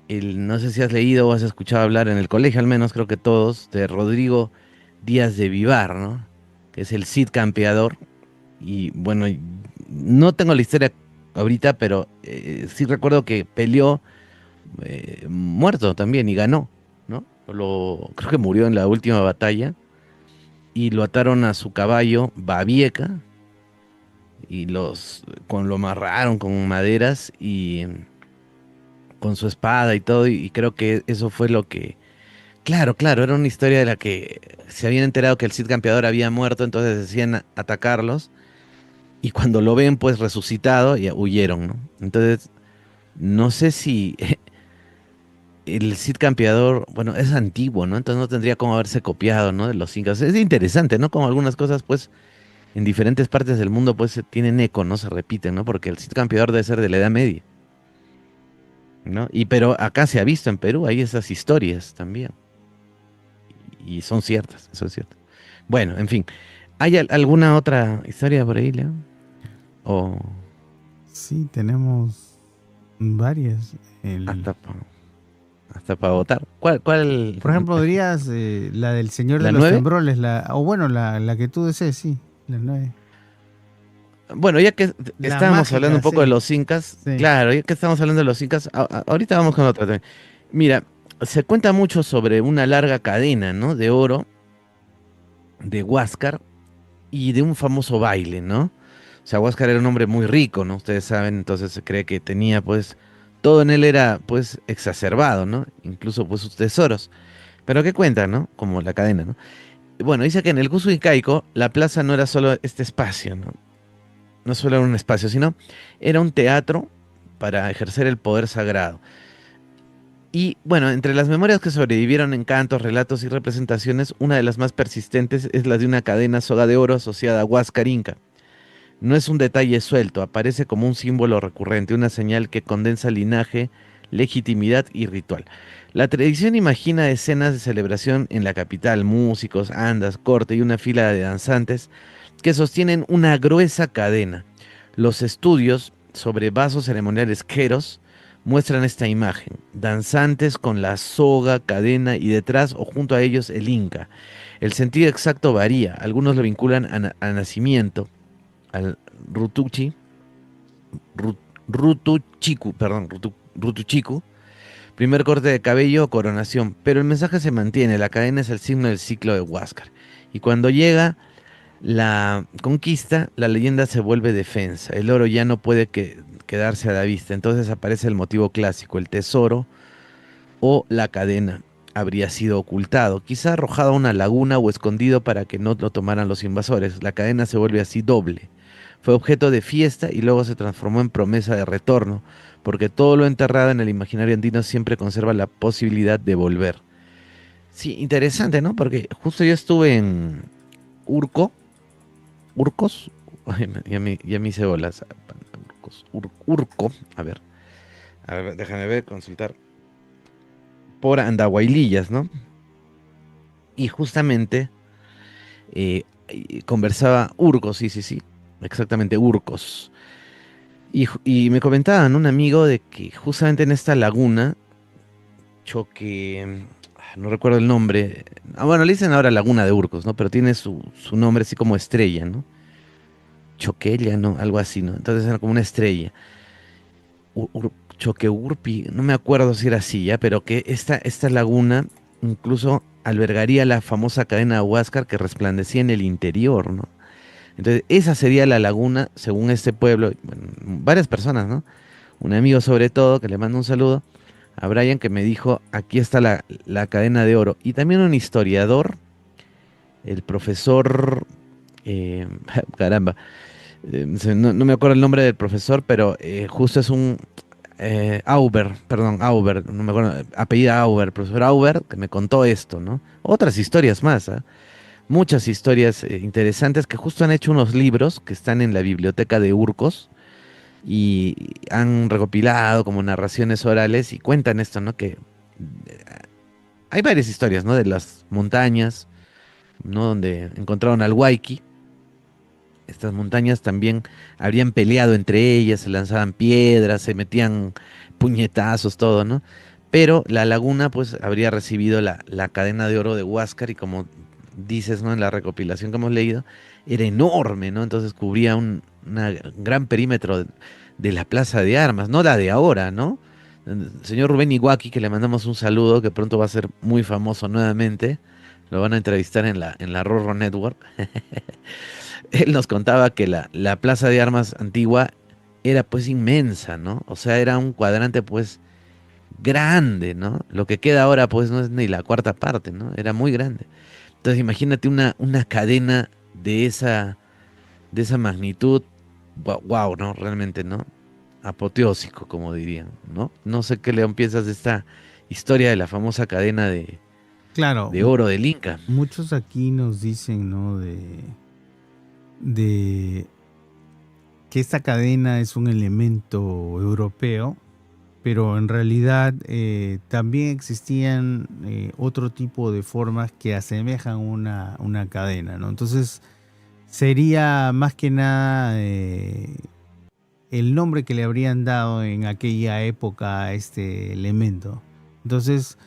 no sé si has leído o has escuchado hablar en el colegio, al menos creo que todos, de Rodrigo, Díaz de Vivar, ¿no? Que es el Cid Campeador. Y bueno, no tengo la historia ahorita, pero sí recuerdo que peleó muerto también y ganó, ¿no? Creo que murió en la última batalla y lo ataron a su caballo Babieca y lo amarraron con maderas y con su espada y todo, y creo que eso fue lo que... Claro, claro, era una historia de la que se habían enterado que el Cid Campeador había muerto, entonces decían atacarlos, y cuando lo ven pues resucitado, ya huyeron, ¿no? Entonces, no sé si el Cid Campeador, bueno, es antiguo, ¿no? Entonces no tendría como haberse copiado, ¿no? De los incas. Es interesante, ¿no? Como algunas cosas, pues, en diferentes partes del mundo, pues, tienen eco, ¿no? Se repiten, ¿no? Porque el Cid Campeador debe ser de la Edad Media, ¿no? Y pero acá se ha visto en Perú, hay esas historias también. Y son ciertas, son ciertas. Bueno, en fin. ¿Hay alguna otra historia por ahí, Leo? O
Sí, tenemos varias.
hasta para votar. ¿Cuál?
Por ejemplo, dirías la del Señor de
¿La
los
9?
Tembroles, o bueno, la que tú desees, sí, la 9.
Bueno, ya que
La
estábamos hablando
mágica,
un poco de
sí,
los incas,
sí.
claro, ya que estamos hablando de los incas, ahorita vamos con otra también. Mira, se cuenta mucho sobre una larga cadena, ¿no? De oro, de Huáscar y de un famoso baile, ¿no? O sea, Huáscar era un hombre muy rico, ¿no? Ustedes saben, entonces se cree que tenía, pues, todo en él era, pues, exacerbado, ¿no? Incluso, pues, sus tesoros. Pero ¿qué cuenta, no? Como la cadena, ¿no? Bueno, dice que en el Cusco incaico la plaza no era solo este espacio, ¿no? No solo era un espacio, sino era un teatro para ejercer el poder sagrado. Y bueno, entre las memorias que sobrevivieron en cantos, relatos y representaciones, una de las más persistentes es la de una cadena soga de oro asociada a Huáscar Inca. No es un detalle suelto, aparece como un símbolo recurrente, una señal que condensa linaje, legitimidad y ritual. La tradición imagina escenas de celebración en la capital, músicos, andas, corte y una fila de danzantes que sostienen una gruesa cadena. Los estudios sobre vasos ceremoniales queros muestran esta imagen, danzantes con la soga, cadena y detrás o junto a ellos el Inca. El sentido exacto varía, algunos lo vinculan a nacimiento, al Rutuchi, Ru- Rutuchiku, perdón, Rutuchiku, primer corte de cabello o coronación, pero el mensaje se mantiene, la cadena es el signo del ciclo de Huáscar. Y cuando llega la conquista, la leyenda se vuelve defensa. El oro ya no puede quedarse a la vista. Entonces aparece el motivo clásico, el tesoro o la cadena. Habría sido ocultado, quizá arrojado a una laguna o escondido para que no lo tomaran los invasores. La cadena se vuelve así doble. Fue objeto de fiesta y luego se transformó en promesa de retorno, porque todo lo enterrado en el imaginario andino siempre conserva la posibilidad de volver. Sí, interesante, ¿no? Porque justo yo estuve en Urco, Urcos, ay, ya me hice bolas. Urco, a ver, déjame ver, consultar. Por Andahuaylillas, ¿no? Y justamente conversaba Urcos, sí, sí, sí, exactamente Urcos. Y me comentaban un amigo de que justamente en esta laguna, no recuerdo el nombre, bueno, le dicen ahora Laguna de Urcos, ¿no? Pero tiene su nombre así como estrella, ¿no? Choquella, ¿no? Algo así, ¿no? Entonces era como una estrella. Choqueurpi, no me acuerdo si era así ya, pero que esta laguna incluso albergaría la famosa cadena de Huáscar que resplandecía en el interior, ¿no? Entonces, esa sería la laguna, según este pueblo, bueno, varias personas, ¿no? Un amigo sobre todo, que le mando un saludo, a Brian, que me dijo, aquí está la cadena de oro. Y también un historiador, el profesor, eh, caramba, no me acuerdo el nombre del profesor, pero justo es un Auber, perdón, Auber, no me acuerdo, apellida Auber, profesor Auber, que me contó esto, ¿no? Otras historias más, ¿ah? Muchas historias interesantes que justo han hecho unos libros que están en la biblioteca de Urcos y han recopilado como narraciones orales y cuentan esto, ¿no? Que hay varias historias, ¿no? De las montañas, ¿no? Donde encontraron al Waiki. Estas montañas también habrían peleado entre ellas, se lanzaban piedras, se metían puñetazos, todo, ¿no? Pero la laguna, pues, habría recibido la cadena de oro de Huáscar y como dices, ¿no? En la recopilación que hemos leído, era enorme, ¿no? Entonces cubría un gran perímetro de la Plaza de Armas, no la de ahora, ¿no? El señor Rubén Iwaki, que le mandamos un saludo, que pronto va a ser muy famoso nuevamente, lo van a entrevistar en la Rorro Network. Él nos contaba que la Plaza de Armas antigua era pues inmensa, ¿no? O sea, era un cuadrante pues grande, ¿no? Lo que queda ahora pues no es ni la cuarta parte, ¿no? Era muy grande. Entonces imagínate una cadena de esa magnitud, wow, ¿no? Realmente, ¿no? Apoteósico, como dirían, ¿no? No sé qué, León, piensas de esta historia de la famosa cadena
Claro,
de oro del Inca.
muchos aquí nos dicen, ¿no? De que esta cadena es un elemento europeo, pero en realidad también existían otro tipo de formas que asemejan una cadena, ¿no? Entonces sería más que nada el nombre que le habrían dado en aquella época a este elemento. Entonces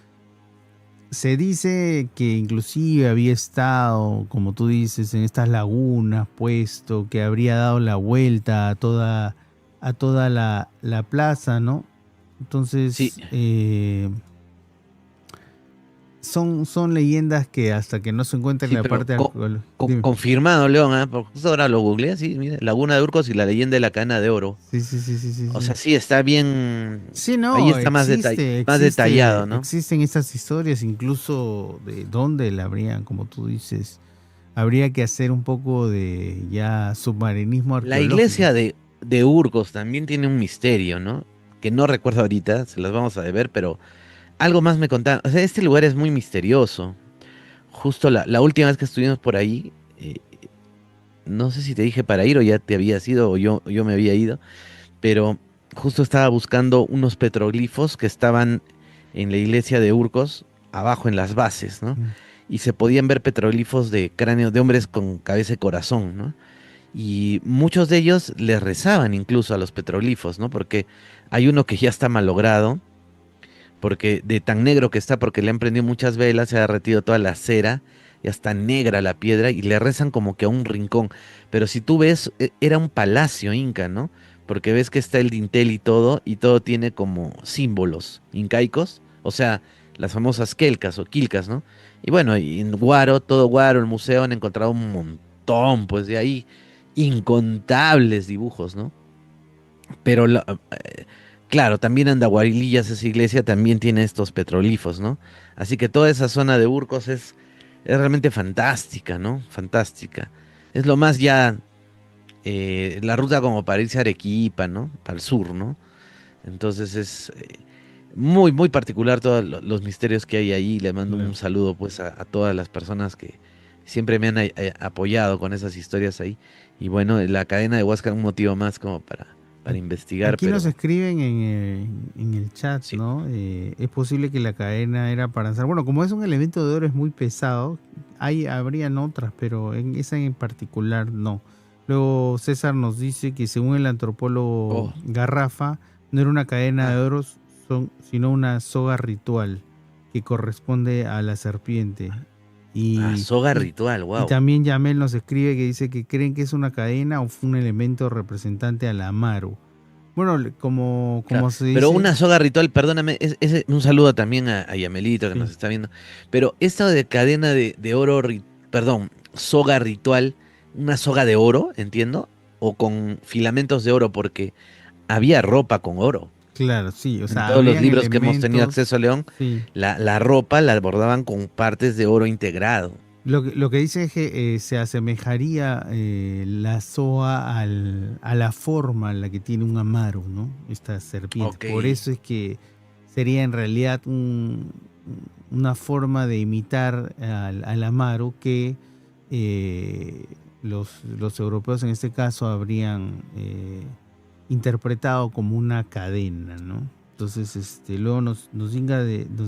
se dice que inclusive había estado, como tú dices, en estas lagunas, puesto que habría dado la vuelta a toda la plaza, ¿no?
Sí,
Entonces, son leyendas que hasta que no se encuentre
sí,
la
pero
parte arqueológica. Dime.
confirmado, León, ¿ah? Porque justo ahora lo googleé, sí, mira, Laguna de Urcos y la leyenda de la cadena de oro.
Sí, sí, sí, sí, sí,
O
sí.
sea, sí, está bien,
Sí,
ahí
no,
está más detallado, ¿no?
existen estas historias, incluso de dónde la habrían, como tú dices, habría que hacer un poco de ya submarinismo
La
arqueológico.
iglesia de Urcos también tiene un misterio, ¿no? Que no recuerdo ahorita, se las vamos a deber, pero algo más me contaron. O sea, este lugar es muy misterioso. Justo la última vez que estuvimos por ahí, no sé si te dije para ir o ya te habías ido o yo me había ido, pero justo estaba buscando unos petroglifos que estaban en la iglesia de Urcos, abajo en las bases, ¿no?
Mm.
Y se podían ver petroglifos de cráneos de hombres con cabeza y corazón, ¿no? Y muchos de ellos les rezaban incluso a los petroglifos, ¿no? Porque hay uno que ya está malogrado, porque de tan negro que está, porque le han prendido muchas velas, se ha derretido toda la cera, ya está negra la piedra y le rezan como que a un rincón. Pero si tú ves, era un palacio inca, ¿no? Porque ves que está el dintel y todo tiene como símbolos incaicos, o sea, las famosas quelcas o quilcas, ¿no? Y bueno, y en Guaro, todo Guaro, el museo han encontrado un montón, pues de ahí, incontables dibujos, ¿no? Pero claro, también Andahuaylillas, esa iglesia, también tiene estos petrolifos, ¿no? Así que toda esa zona de Urcos es realmente fantástica, ¿no? Fantástica. Es lo más ya la ruta como para irse a Arequipa, ¿no? Para el sur, ¿no? Entonces es muy, muy particular todos los misterios que hay ahí. Le mando un
Claro.
saludo pues a todas las personas que siempre me han apoyado con esas historias ahí. Y bueno, la cadena de Huáscar un motivo más como para investigar,
Aquí nos
pero
escriben en el chat,
sí.
¿no? Es posible que la cadena era para lanzar. Bueno, como es un elemento de oro, es muy pesado. Habrían otras, pero en esa en particular no. Luego César nos dice que según el antropólogo
Oh,
Garrafa, no era una cadena de
ah,
oro, sino una soga ritual que corresponde a la serpiente. Y,
soga
y,
ritual,
y
wow.
también Yamel nos escribe que dice que creen que es una cadena o fue un elemento representante a la Amaru. Bueno, como se
Pero
dice,
una soga ritual, perdóname, un saludo también a Yamelito que
sí,
nos está viendo. Pero esto de cadena de oro, perdón, soga ritual, una soga de oro, entiendo, o con filamentos de oro, porque había ropa con oro.
claro, sí, o
En
sea,
todos los
habrían
libros que hemos tenido acceso a
elementos,
León,
sí.
la ropa la bordaban con partes de oro integrado.
Lo que dice es que se asemejaría la SOA a la forma en la que tiene un Amaru, ¿no? Esta serpiente.
Ok.
Por eso es que sería en realidad una forma de imitar al Amaru que eh, los europeos en este caso habrían interpretado como una cadena, ¿no? Entonces, luego nos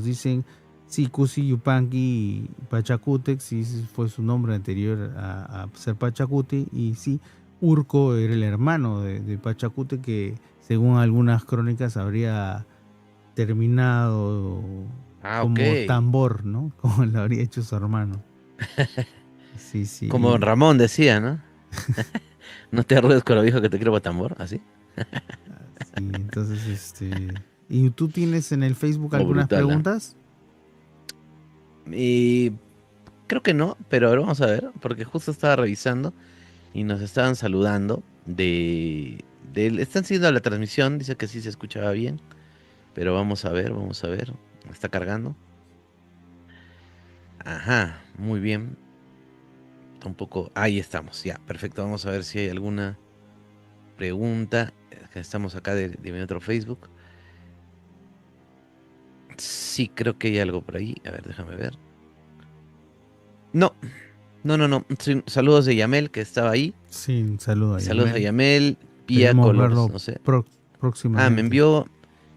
dicen sí, Cusi Yupanqui Pachacútec, sí, ese fue su nombre anterior a ser Pachacuti, y sí, Urco era el hermano de Pachacútec que según algunas crónicas habría terminado
Ah, ok.
como tambor, ¿no? Como lo habría hecho su hermano. Sí, sí.
Como Ramón decía, ¿no? No te arruedes con lo viejo que te quiero para tambor, así.
Sí, entonces, ¿y tú tienes en el Facebook
O
algunas
brutal, ¿ah?
preguntas?
Y creo que no, pero ahora vamos a ver, porque justo estaba revisando y nos estaban saludando están siguiendo la transmisión, dice que sí se escuchaba bien, pero vamos a ver. Está cargando. Ajá, muy bien. Está un poco. Ahí estamos, ya, perfecto. Vamos a ver si hay alguna pregunta. Estamos acá de mi otro Facebook. Sí, creo que hay algo por ahí. A ver, déjame ver. No, no. Sí, saludos de Yamel, que estaba ahí.
Sí, un saludo a
Saludos a
Yamel.
Yamel. Pia
Esperemos
Colors,
verlo
no sé. Ah, me
próximamente.
envió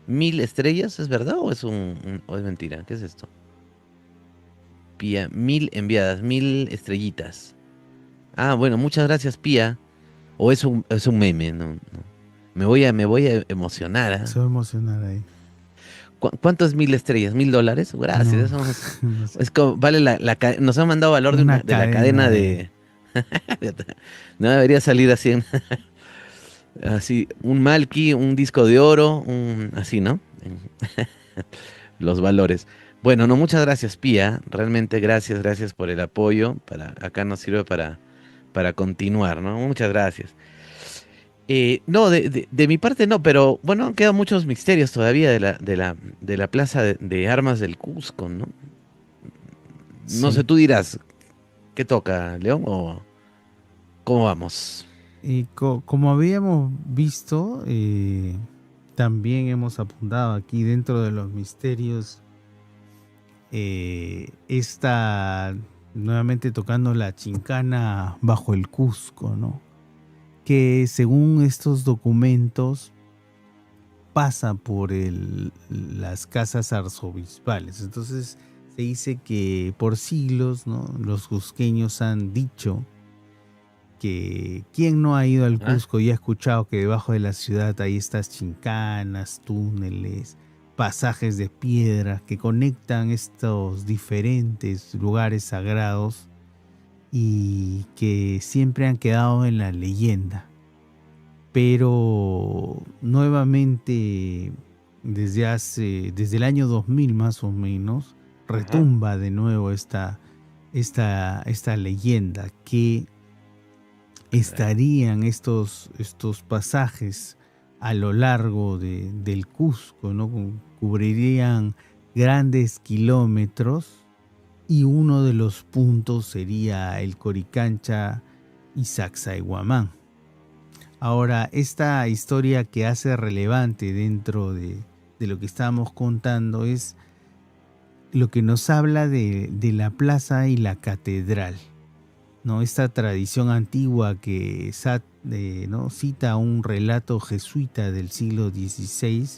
1000 estrellas, ¿es verdad o es o es mentira? ¿Qué es esto? Pia, 1000 enviadas, 1000 estrellitas. Ah, bueno, muchas gracias, Pia. O es un meme, no. Me voy a emocionar, ¿ah?
Se va a emocionar ahí.
¿Cuánto es 1000 estrellas? ¿$1000? Gracias,
No,
eso
no sé.
es como, vale nos han mandado valor
Una
de la cadena
cadena de...
de. No debería salir así, así, un Malki, un disco de oro, así, ¿no? Los valores. Bueno, no, muchas gracias, Pía. Realmente gracias por el apoyo. Acá nos sirve para continuar, ¿no? Muchas gracias. No, de mi parte no, pero bueno, quedan muchos misterios todavía de la plaza de armas del Cusco, ¿no? No sé,
Sí.
tú dirás, ¿qué toca, León? ¿O cómo vamos?
Y como habíamos visto, también hemos apuntado aquí dentro de los misterios, esta nuevamente tocando la chincana bajo el Cusco, ¿no? Que según estos documentos pasa por las casas arzobispales. Entonces se dice que por siglos, ¿no?, los cusqueños han dicho que quien no ha ido al
¿Ah?
Cusco y ha escuchado que debajo de la ciudad hay estas chincanas, túneles, pasajes de piedra que conectan estos diferentes lugares sagrados y que siempre han quedado en la leyenda. Pero nuevamente desde el año 2000 más o menos
Ajá.
retumba de nuevo esta leyenda que
Caray.
estarían estos pasajes a lo largo del Cusco, ¿no? Cubrirían grandes kilómetros y uno de los puntos sería el Coricancha y Sacsayhuamán. Ahora, esta historia que hace relevante dentro de lo que estábamos contando es lo que nos habla de la plaza y la catedral, ¿no? Esta tradición antigua que ¿no?, cita un relato jesuita del siglo XVI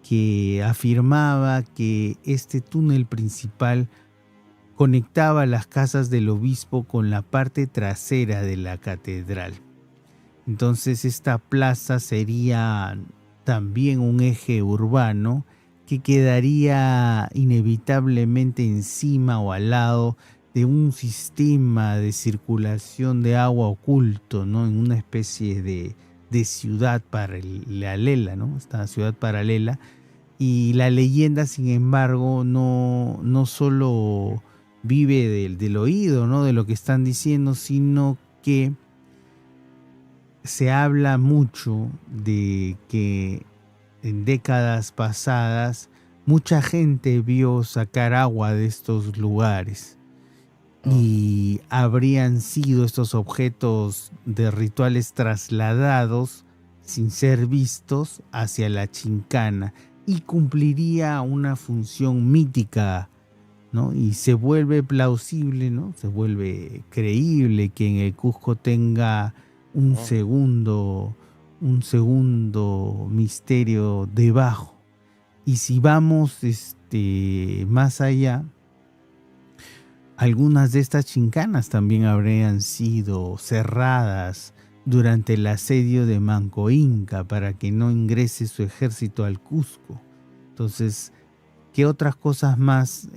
que afirmaba que este túnel principal conectaba las casas del obispo con la parte trasera de la catedral. Entonces esta plaza sería también un eje urbano que quedaría inevitablemente encima o al lado de un sistema de circulación de agua oculto, ¿no? En una especie de ciudad paralela, ¿no? Esta ciudad paralela. Y la leyenda, sin embargo, no solo vive del oído, ¿no?, de lo que están diciendo, sino que se habla mucho de que en décadas pasadas mucha gente vio sacar agua de estos lugares
Oh,
y habrían sido estos objetos de rituales trasladados sin ser vistos hacia la Chincana y cumpliría una función mítica, ¿no? Y se vuelve plausible, ¿no? Se vuelve creíble que en el Cusco tenga un
oh.
segundo, un segundo misterio debajo. Y si vamos más allá, algunas de estas chincanas también habrían sido cerradas durante el asedio de Manco Inca para que no ingrese su ejército al Cusco. Entonces, ¿Qué otras cosas más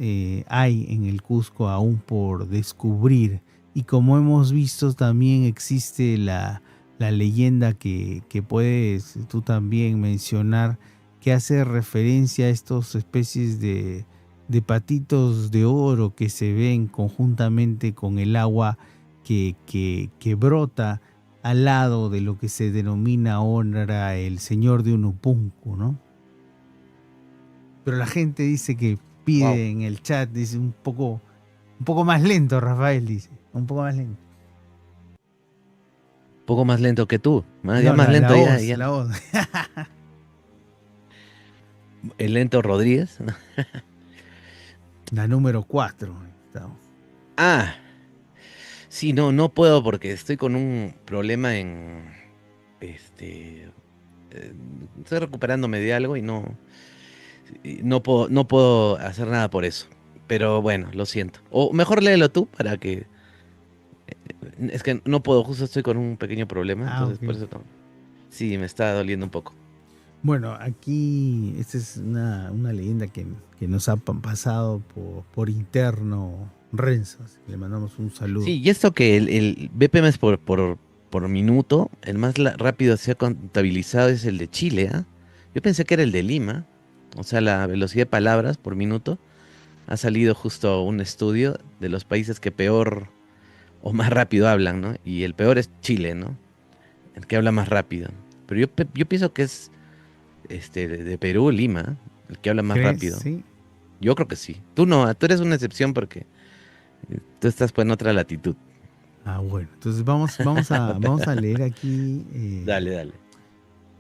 hay en el Cusco aún por descubrir? Y como hemos visto, también existe la leyenda que puedes tú también mencionar, que hace referencia a estas especies de patitos de oro que se ven conjuntamente con el agua que brota al lado de lo que se denomina ahora el Señor de Unupunku, ¿no? Pero la gente dice que
Wow.
pide en el chat, dice un poco más lento, Rafael dice, un poco más lento.
Un poco más lento que tú. Ya
No,
más
la
lento, ya,
voz,
ya.
la voz.
El lento Rodríguez.
La número 4.
Ah, sí, no, no puedo porque estoy con un problema en, este, eh, estoy recuperándome de algo y no puedo hacer nada por eso. Pero bueno, lo siento. O mejor léelo tú para que, es que no puedo, justo estoy con un pequeño problema,
Ah,
entonces
ok.
por eso no. Sí, me está doliendo un poco.
Bueno, aquí esta es una leyenda que nos ha pasado por interno Renzo. Así que le mandamos un saludo.
Sí, y esto que el BPM es por minuto, el más rápido se ha contabilizado es el de Chile, ¿ah? Yo pensé que era el de Lima, o sea, la velocidad de palabras por minuto. Ha salido justo un estudio de los países que peor o más rápido hablan, ¿no? Y el peor es Chile, ¿no? El que habla más rápido. Pero yo pienso que es de Perú, Lima, el que habla más
¿Crees?
rápido.
Sí.
Yo creo que sí. Tú no, tú eres una excepción porque tú estás pues en otra latitud.
Ah, bueno. Entonces vamos a leer aquí
Dale, dale.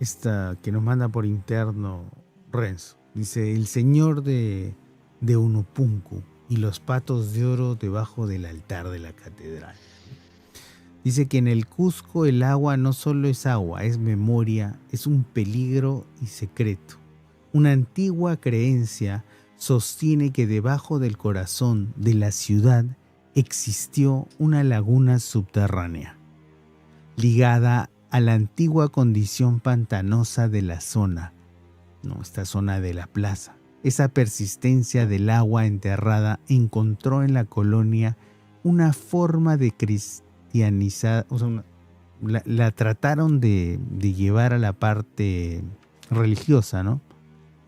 esta que nos manda por interno Renzo. Dice, el señor de Unupunku y los patos de oro debajo del altar de la catedral. Dice que en el Cusco el agua no solo es agua, es memoria, es un peligro y secreto. Una antigua creencia sostiene que debajo del corazón de la ciudad existió una laguna subterránea, ligada a la antigua condición pantanosa de la zona, no, esta zona de la plaza. Esa persistencia del agua enterrada encontró en la colonia una forma de cristianizar, o sea, la trataron de llevar a la parte religiosa, ¿no?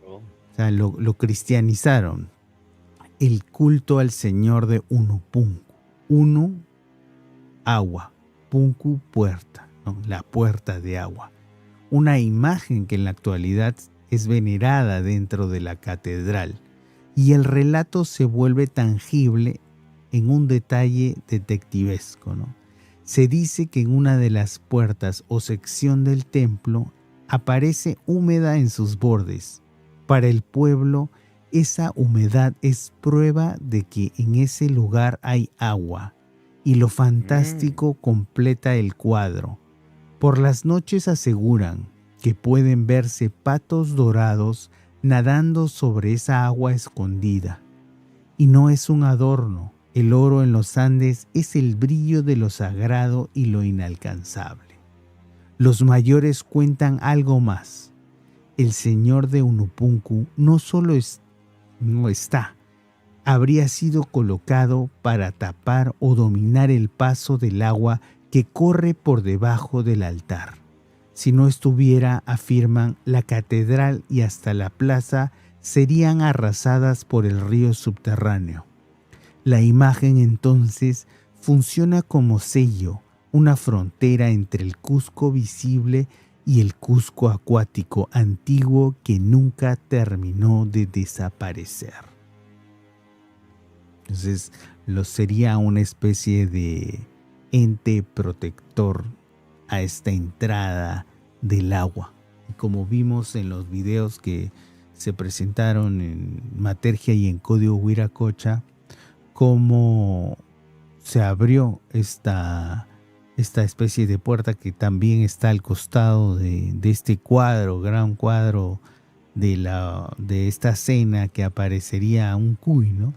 Oh.
O sea, lo cristianizaron. El culto al señor de Unupunku. Unu, agua. Punku, puerta, ¿no? La puerta de agua. Una imagen que en la actualidad es venerada dentro de la catedral. Y el relato se vuelve tangible en un detalle detectivesco, ¿no? Se dice que en una de las puertas o sección del templo aparece húmeda en sus bordes. Para el pueblo, esa humedad es prueba de que en ese lugar hay agua, y lo fantástico completa el cuadro. Por las noches aseguran que pueden verse patos dorados nadando sobre esa agua escondida. Y no es un adorno, el oro en los Andes es el brillo de lo sagrado y lo inalcanzable. Los mayores cuentan algo más. El señor de Unupunku no solo no está, habría sido colocado para tapar o dominar el paso del agua que corre por debajo del altar. Si no estuviera, afirman, la catedral y hasta la plaza serían arrasadas por el río subterráneo. La imagen entonces funciona como sello, una frontera entre el Cusco visible y el Cusco acuático antiguo que nunca terminó de desaparecer. Entonces, sería una especie de ente protector a esta entrada del agua. Y como vimos en los videos que se presentaron en Matergia y en Código Huiracocha, cómo se abrió esta especie de puerta que también está al costado de este cuadro, gran cuadro de esta cena que aparecería un cuy, ¿no?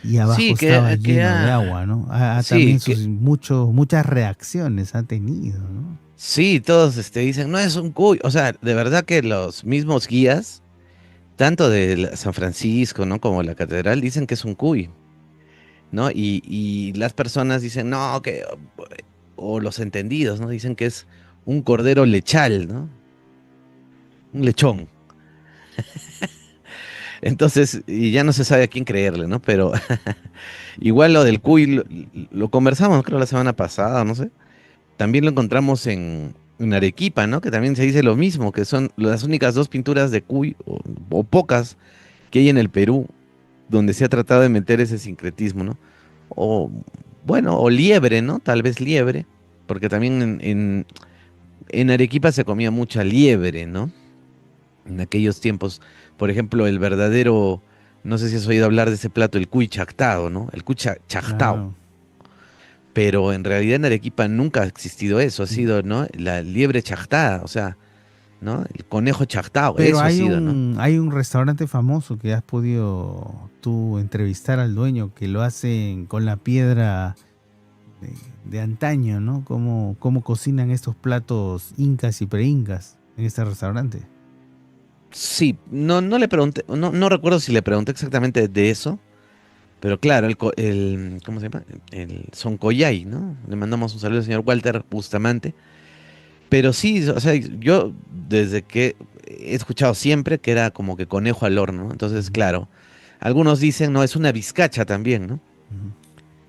Y abajo
Sí,
estaba lleno de agua, ¿no?
sí,
También muchas reacciones ha tenido, ¿no?
sí, todos dicen, no es un cuy. O sea, de verdad que los mismos guías tanto de San Francisco, ¿no? Como la catedral, dicen que es un cuy, ¿no? Y las personas dicen, no, que, o los entendidos, ¿no? Dicen que es un cordero lechal, ¿no? Un lechón. Entonces, y ya no se sabe a quién creerle, ¿no? Pero igual lo del cuy lo conversamos, creo, la semana pasada, no sé. También lo encontramos en Arequipa, ¿no? Que también se dice lo mismo, que son las únicas dos pinturas de cuy, o pocas, que hay en el Perú, donde se ha tratado de meter ese sincretismo, ¿no? O, bueno, o liebre, ¿no? Tal vez liebre, porque también en Arequipa se comía mucha liebre, ¿no? En aquellos tiempos, por ejemplo, el verdadero, no sé si has oído hablar de ese plato, el cuy chactado, ¿no? El cuy chactao.
Claro.
Pero en realidad en Arequipa nunca ha existido eso, ha sido, ¿no? La liebre chactada, o sea, ¿no? El conejo chactao,
Pero
eso ha sido, ¿no?
hay un restaurante famoso que has podido tú entrevistar al dueño que lo hacen con la piedra de, de antaño, ¿no? Cómo cocinan estos platos incas y preincas en este restaurante.
Sí, no le pregunté, no recuerdo si le pregunté exactamente de eso, pero claro, ¿cómo se llama? El Soncoyay, ¿no? Le mandamos un saludo al señor Walter Bustamante. Pero sí, o sea, yo desde que he escuchado siempre que era como que conejo al horno, ¿no? Entonces,
Ujú,
claro, algunos dicen, no, es una vizcacha también, ¿no?
ujú.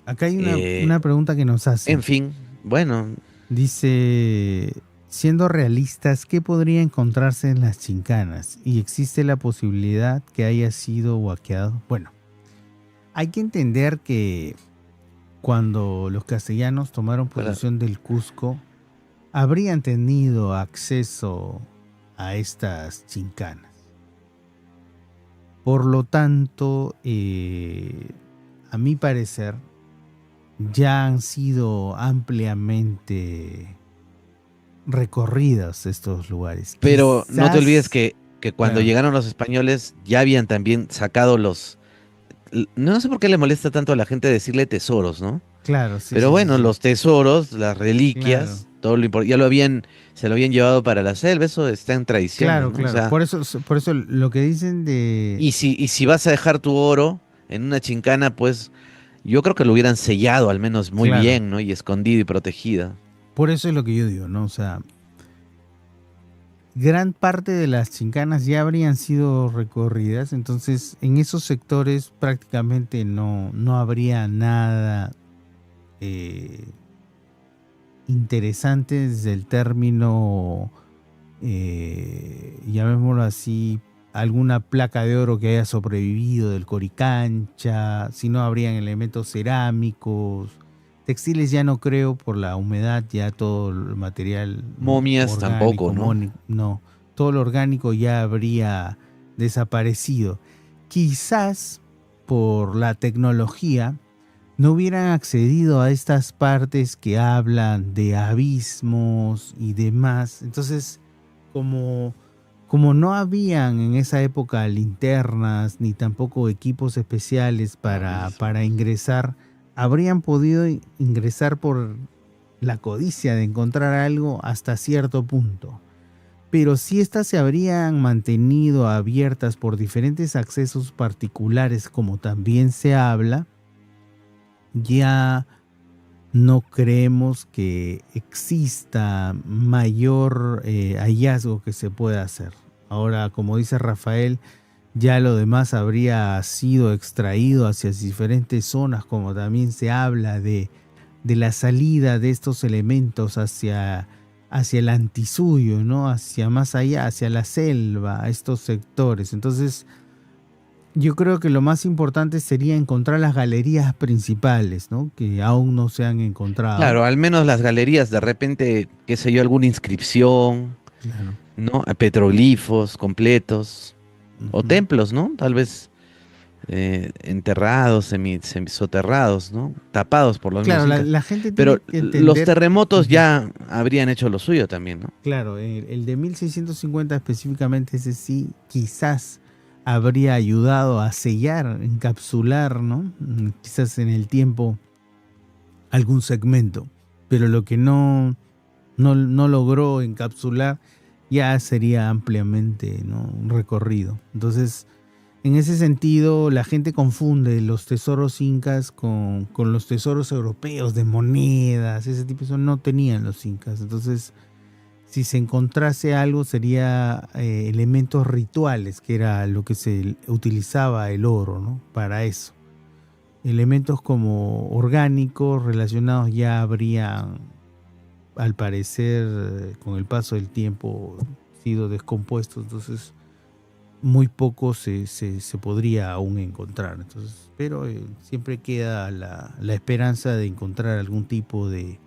Acá hay
Eh,
una pregunta que nos
en
hacen.
fin, bueno,
Dice, siendo realistas, ¿qué podría encontrarse en las chincanas? ¿Y existe la posibilidad que haya sido huaqueado? Bueno, hay que entender que cuando los castellanos tomaron
para-
posesión del Cusco, habrían tenido acceso a estas chincanas. Por lo tanto, a mi parecer, ya han sido ampliamente recorridas estos lugares.
pero no te olvides
Quizás,
que cuando
claro,
llegaron los españoles ya habían también sacado no sé por qué le molesta tanto a la gente decirle tesoros, ¿no?
claro, sí,
Pero
sí, sí,
bueno,
sí,
los tesoros, las
claro,
reliquias, ya se lo habían llevado para la selva, eso está en tradiciones,
claro,
¿no? O
claro.
sea,
Por eso lo que dicen de,
y si vas a dejar tu oro en una chincana, pues yo creo que lo hubieran sellado al menos muy
claro,
bien, ¿no? Y escondido y protegido.
por eso es lo que yo digo, ¿no? O sea, gran parte de las chincanas ya habrían sido recorridas, entonces en esos sectores prácticamente no habría nada eh, interesante desde el término, llamémoslo así, alguna placa de oro que haya sobrevivido del Coricancha, si no habrían elementos cerámicos, textiles ya no creo por la humedad, ya todo el material, ¿no?
Momias tampoco,
Orgánico,
¿no?
no, todo lo orgánico ya habría desaparecido. Quizás por la tecnología no hubieran accedido a estas partes que hablan de abismos y demás. Entonces, como, como no habían en esa época linternas ni tampoco equipos especiales para
Abismos.
ingresar, habrían podido ingresar por la codicia de encontrar algo hasta cierto punto. Pero si éstas se habrían mantenido abiertas por diferentes accesos particulares, como también se habla, ya no creemos que exista mayor hallazgo que se pueda hacer. Ahora, como dice Rafael, ya lo demás habría sido extraído hacia diferentes zonas, como también se habla de la salida de estos elementos hacia el antisuyo, ¿no? Hacia más allá, hacia la selva, a estos sectores. Entonces, yo creo que lo más importante sería encontrar las galerías principales, ¿no? Que aún no se han encontrado.
Claro, al menos las galerías, de repente, qué sé yo, alguna inscripción,
Claro.
¿no? Petroglifos completos, o
Ujú.
templos, ¿no? Tal vez enterrados, semisoterrados, ¿no? Tapados por los
Claro,
mismos incas.
la gente tiene
Pero
que
los
entender.
terremotos
Ujú.
ya habrían hecho lo suyo también, ¿no?
Claro, el de 1650 específicamente, ese sí, quizás habría ayudado a sellar, encapsular, ¿no? Quizás en el tiempo algún segmento, pero lo que no logró encapsular ya sería ampliamente, ¿no?, un recorrido. Entonces, en ese sentido, la gente confunde los tesoros incas con los tesoros europeos de monedas, ese tipo de cosas no tenían los incas. Entonces, si se encontrase algo, sería elementos rituales, que era lo que se utilizaba el oro, ¿no?, para eso. Elementos como orgánicos relacionados ya habrían, al parecer, con el paso del tiempo, sido descompuestos. Entonces, muy poco se podría aún encontrar. Entonces, pero siempre queda la esperanza de encontrar algún tipo de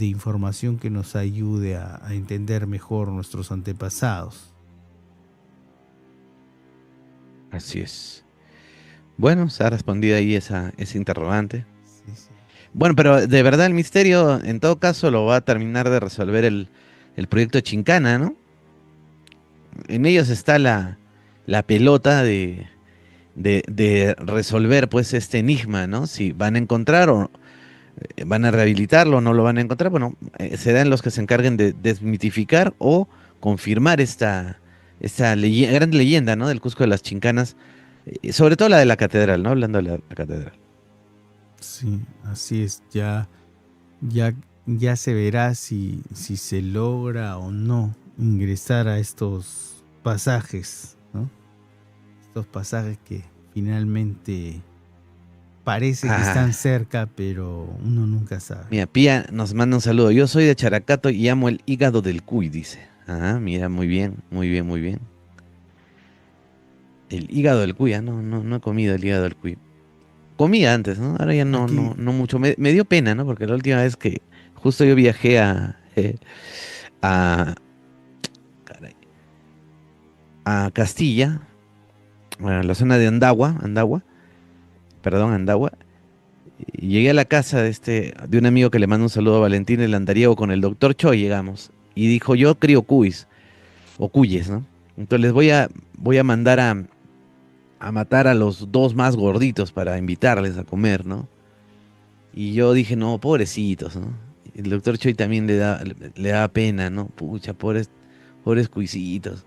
información que nos ayude a entender mejor nuestros antepasados.
Así es. Bueno, se ha respondido ahí ese interrogante.
Sí, sí.
Bueno, pero de verdad el misterio, en todo caso, lo va a terminar de resolver el proyecto Chincana, ¿no? En ellos está la pelota de resolver, pues, este enigma, ¿no? Si van a encontrar o van a rehabilitarlo o no lo van a encontrar. Bueno, serán los que se encarguen de desmitificar o confirmar esta gran leyenda, ¿no?, del Cusco de las Chincanas, sobre todo la de la catedral, ¿no? Hablando de la catedral.
Sí, así es. Ya, ya se verá si se logra o no ingresar a estos pasajes, ¿no? Estos pasajes que finalmente parece que
Ah,
están cerca, pero uno nunca sabe.
mira, Pía nos manda un saludo. Yo soy de Characato y amo el hígado del cuy, dice. Ah, mira, muy bien, muy bien, muy bien. El hígado del cuy, no he comido el hígado del cuy. Comía antes, ¿no? Ahora ya
Aquí,
no mucho. Me dio pena, ¿no? Porque la última vez que justo yo viajé a, caray, a Castilla, a la zona de Andagua, y llegué a la casa de un amigo que le mando un saludo a Valentín el Andariego con el doctor Choi, llegamos. Y dijo, yo crío cuis, o cuyes, ¿no? Entonces voy a mandar a matar a los dos más gorditos para invitarles a comer, ¿no? Y yo dije, no, pobrecitos, ¿no? El doctor Choi también le da pena, ¿no? Pucha, pobres cuisitos.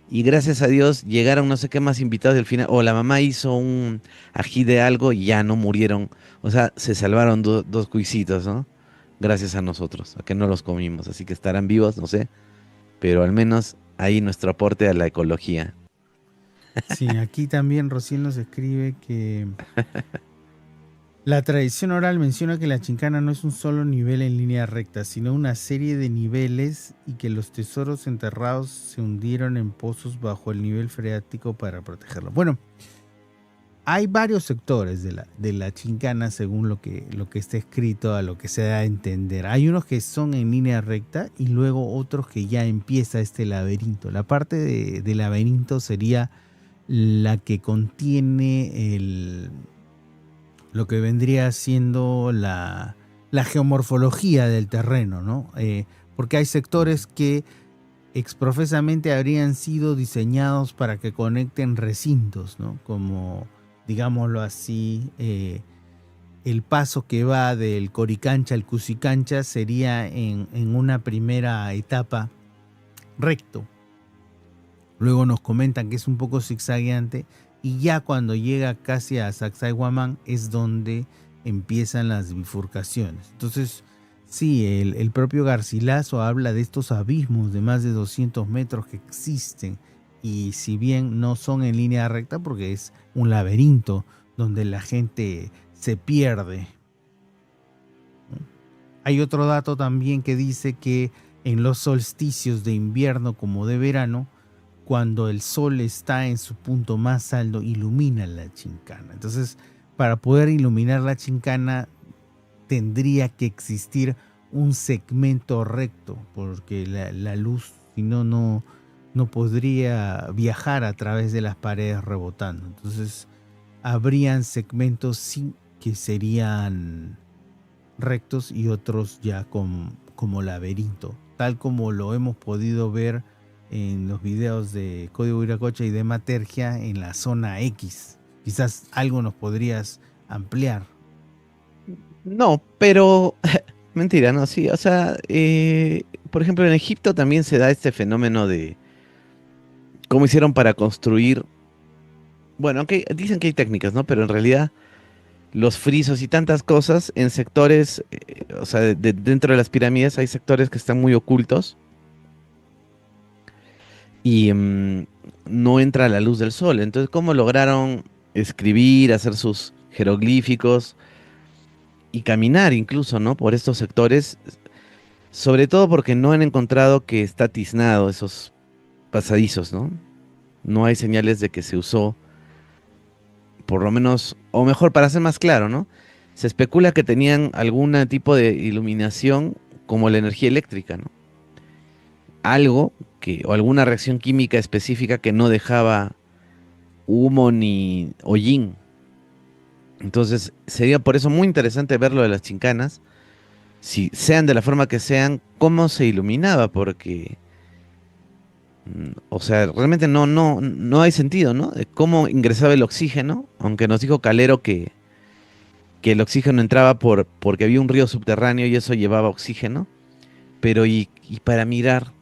Y gracias a Dios llegaron no sé qué más invitados al final. O la mamá hizo un ají de algo y ya no murieron. O sea, se salvaron dos cuisitos, ¿no? Gracias a nosotros, a que no los comimos. Así que estarán vivos, no sé. Pero al menos ahí nuestro aporte a la ecología.
sí, aquí también Rocío nos escribe que la tradición oral menciona que la chincana no es un solo nivel en línea recta, sino una serie de niveles y que los tesoros enterrados se hundieron en pozos bajo el nivel freático para protegerlo. Bueno, hay varios sectores de la chincana según lo que está escrito, a lo que se da a entender. Hay unos que son en línea recta y luego otros que ya empieza este laberinto. La parte de laberinto sería la que contiene lo que vendría siendo la geomorfología del terreno, ¿no? Porque hay sectores que exprofesamente habrían sido diseñados para que conecten recintos, ¿no? Como, digámoslo así, el paso que va del Coricancha al Cusicancha sería en una primera etapa recto. Luego nos comentan que es un poco zigzagueante y ya cuando llega casi a Sacsayhuamán es donde empiezan las bifurcaciones. Entonces, sí, el propio Garcilaso habla de estos abismos de más de 200 metros que existen y si bien no son en línea recta porque es un laberinto donde la gente se pierde. Hay otro dato también que dice que en los solsticios de invierno como de verano, cuando el sol está en su punto más alto, ilumina la chincana. Entonces, para poder iluminar la chincana, tendría que existir un segmento recto, porque la luz, si no, no podría viajar a través de las paredes rebotando. Entonces, habrían segmentos sí que serían rectos y otros ya como laberinto, tal como lo hemos podido ver en los videos de Código Viracocha y de Matergia en la zona X. Quizás algo nos podrías ampliar.
No, pero mentira, no, sí, o sea, por ejemplo, en Egipto también se da este fenómeno de cómo hicieron para construir, bueno, aunque dicen que hay técnicas, ¿no? Pero en realidad los frisos y tantas cosas en sectores, o sea, dentro de las pirámides hay sectores que están muy ocultos y no entra la luz del sol. Entonces, ¿cómo lograron escribir, hacer sus jeroglíficos y caminar incluso, ¿no? Por estos sectores, sobre todo porque no han encontrado que está tiznado esos pasadizos, ¿no? No hay señales de que se usó, por lo menos, o mejor, para ser más claro, ¿no? Se especula que tenían algún tipo de iluminación como la energía eléctrica, ¿no? Algo que, o alguna reacción química específica que no dejaba humo ni hollín. Entonces, sería por eso muy interesante ver lo de las chincanas, si sean de la forma que sean, cómo se iluminaba, porque, o sea, realmente no hay sentido, ¿no? De cómo ingresaba el oxígeno, aunque nos dijo Calero que el oxígeno entraba porque había un río subterráneo y eso llevaba oxígeno, pero y para mirar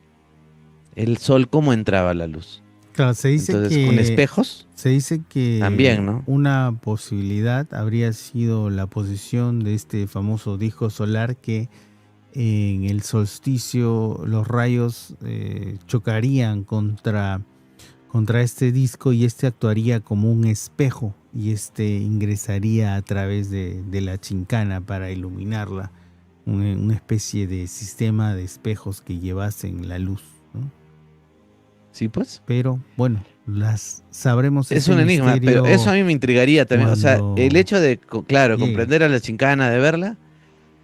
el sol, ¿cómo entraba la luz?
Claro,
Entonces, con espejos,
se dice
también,
que
¿no?
una posibilidad habría sido la posición de este famoso disco solar que en el solsticio los rayos chocarían contra este disco y este actuaría como un espejo y este ingresaría a través de la chincana para iluminarla, una especie de sistema de espejos que llevasen la luz, ¿no?
Sí, pues.
Pero bueno, las sabremos
Es
ese
un enigma, pero eso a
misterio
mí me intrigaría también. O sea, el
cuando
hecho de, claro,
llegue.
comprender a la chincana, de verla,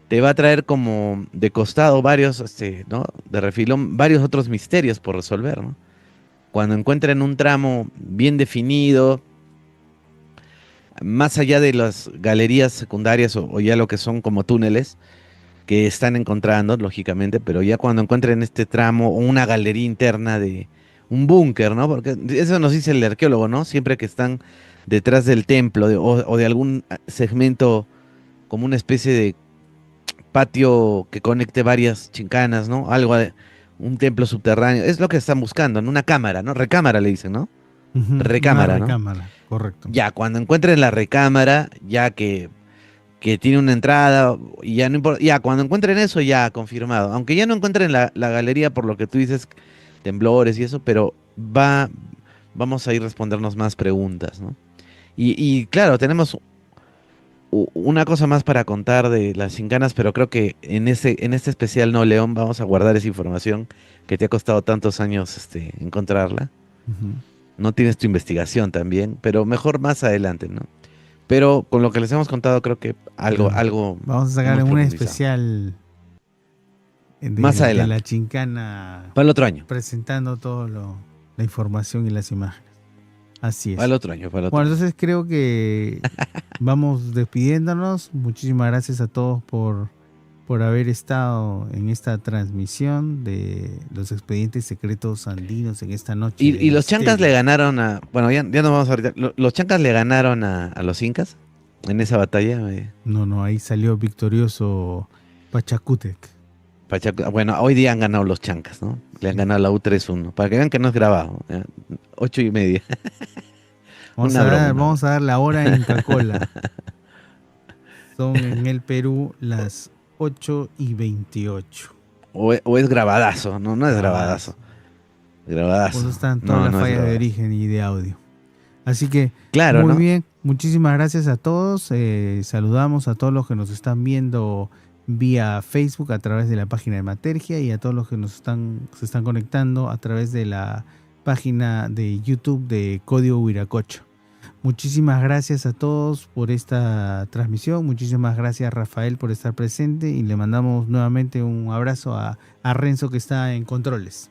te va a traer como de costado varios, ¿no? De refilón, varios otros misterios por resolver, ¿no? Cuando encuentren un tramo bien definido, más allá de las galerías secundarias o ya lo que son como túneles, que están encontrando, lógicamente, pero ya cuando encuentren este tramo o una galería interna de un búnker, ¿no? Porque eso nos dice el arqueólogo, ¿no? Siempre que están detrás del templo o de algún segmento como una especie de patio que conecte varias chincanas, ¿no? Un templo subterráneo, es lo que están buscando, ¿no? Una cámara, ¿no? Recámara le dicen, ¿no?
Ujú, una
Recámara, ¿no?
recámara, correcto.
Ya, cuando encuentren la recámara, ya que tiene una entrada y ya no importa, ya cuando encuentren eso ya confirmado, aunque ya no encuentren la galería por lo que tú dices, temblores y eso, pero vamos a ir a respondernos más preguntas, ¿no? Y claro, tenemos una cosa más para contar de las chinganas, pero creo que en este especial no, León, vamos a guardar esa información que te ha costado tantos años encontrarla.
Ujú.
No tienes tu investigación también, pero mejor más adelante, ¿no? Pero con lo que les hemos contado, creo que
Claro.
algo
Vamos a sacar
hemos
un
profundizado.
especial
Más
de la
adelante,
chincana
para el otro año,
presentando toda la información y las imágenes. Así
para el
es.
otro año, para el otro
Bueno,
año.
entonces creo que vamos despidiéndonos. Muchísimas gracias a todos por haber estado en esta transmisión de los expedientes secretos andinos en esta noche de
Y los chancas le
misterio.
ganaron bueno, ya no vamos ahorita. Los chancas le ganaron a los incas en esa batalla.
No, no, ahí salió victorioso Pachacútec.
Bueno, hoy día han ganado los chancas, ¿no? Le han ganado la U3-1. Para que vean que no es grabado. ¿Ya? 8:30. Una broma, una
Vamos
broma.
a dar la hora Inca Kola. Son en el Perú las 8:28.
O es grabadazo, no, no es
Grabadas.
grabadazo.
Por eso
Grabadazo.
están todas
No,
las
no es
fallas de
grabadazo.
origen y de audio. Así que,
Claro,
muy
¿no?
bien. Muchísimas gracias a todos. Saludamos a todos los que nos están viendo vía Facebook a través de la página de Matergia y a todos los que se están conectando a través de la página de YouTube de Código Huiracocho. Muchísimas gracias a todos por esta transmisión. Muchísimas gracias, Rafael, por estar presente y le mandamos nuevamente un abrazo a Renzo que está en controles.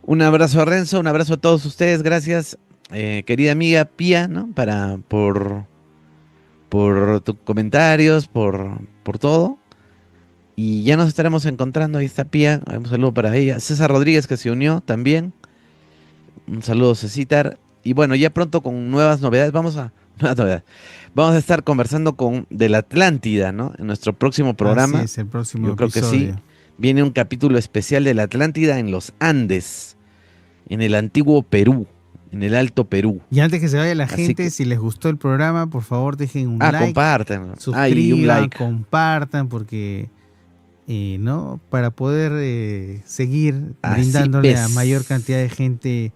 Un abrazo a Renzo, un abrazo a todos ustedes. Gracias, querida amiga Pía, ¿no? Por tus comentarios, por todo. Y ya nos estaremos encontrando. Ahí está Pía. Un saludo para ella. César Rodríguez que se unió también. Un saludo, Cecitar. Y bueno, ya pronto con nuevas novedades, nuevas novedades. Vamos a estar conversando de la Atlántida, ¿no? En nuestro próximo
Así
programa,
es, el próximo
yo creo que sí,
episodio.
viene un capítulo especial de la Atlántida en los Andes, en el antiguo Perú, en el Alto Perú.
Y antes que se vaya la
Así
gente,
que,
si les gustó el programa, por favor dejen un like,
compartan. Y un
suscriban,
like.
compartan, porque ¿no? Para poder seguir
Así
brindándole a mayor cantidad de
es.
gente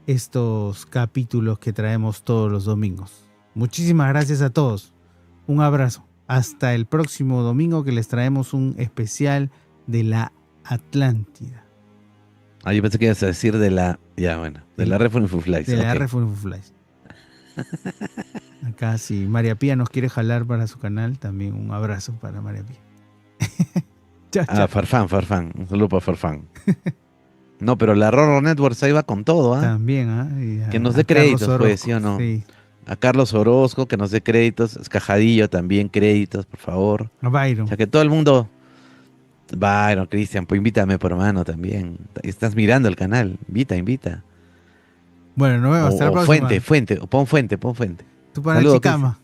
estos capítulos que traemos todos los domingos. Muchísimas gracias a todos. Un abrazo. Hasta el próximo domingo que les traemos un especial de la Atlántida.
Yo pensé que ibas a decir de la Red Flies.
De la R-Flies. Acá si María Pía nos quiere jalar para su canal, también un abrazo para María Pía. Chao.
Farfán. Un saludo para Farfán. No, pero la Rorro Networks ahí va con todo, ¿ah?
También,
Que nos dé créditos, pues, ¿sí o no?
Sí.
A Carlos Orozco, que nos dé créditos. Escajadillo también, créditos, por favor.
A Byron.
O sea, que todo el mundo... Byron, Cristian, pues invítame por mano también. Estás mirando el canal. Invita.
Bueno, nos vemos. Hasta la próxima.
Fuente. Pon fuente.
Tú para
Saludos,
Chicama.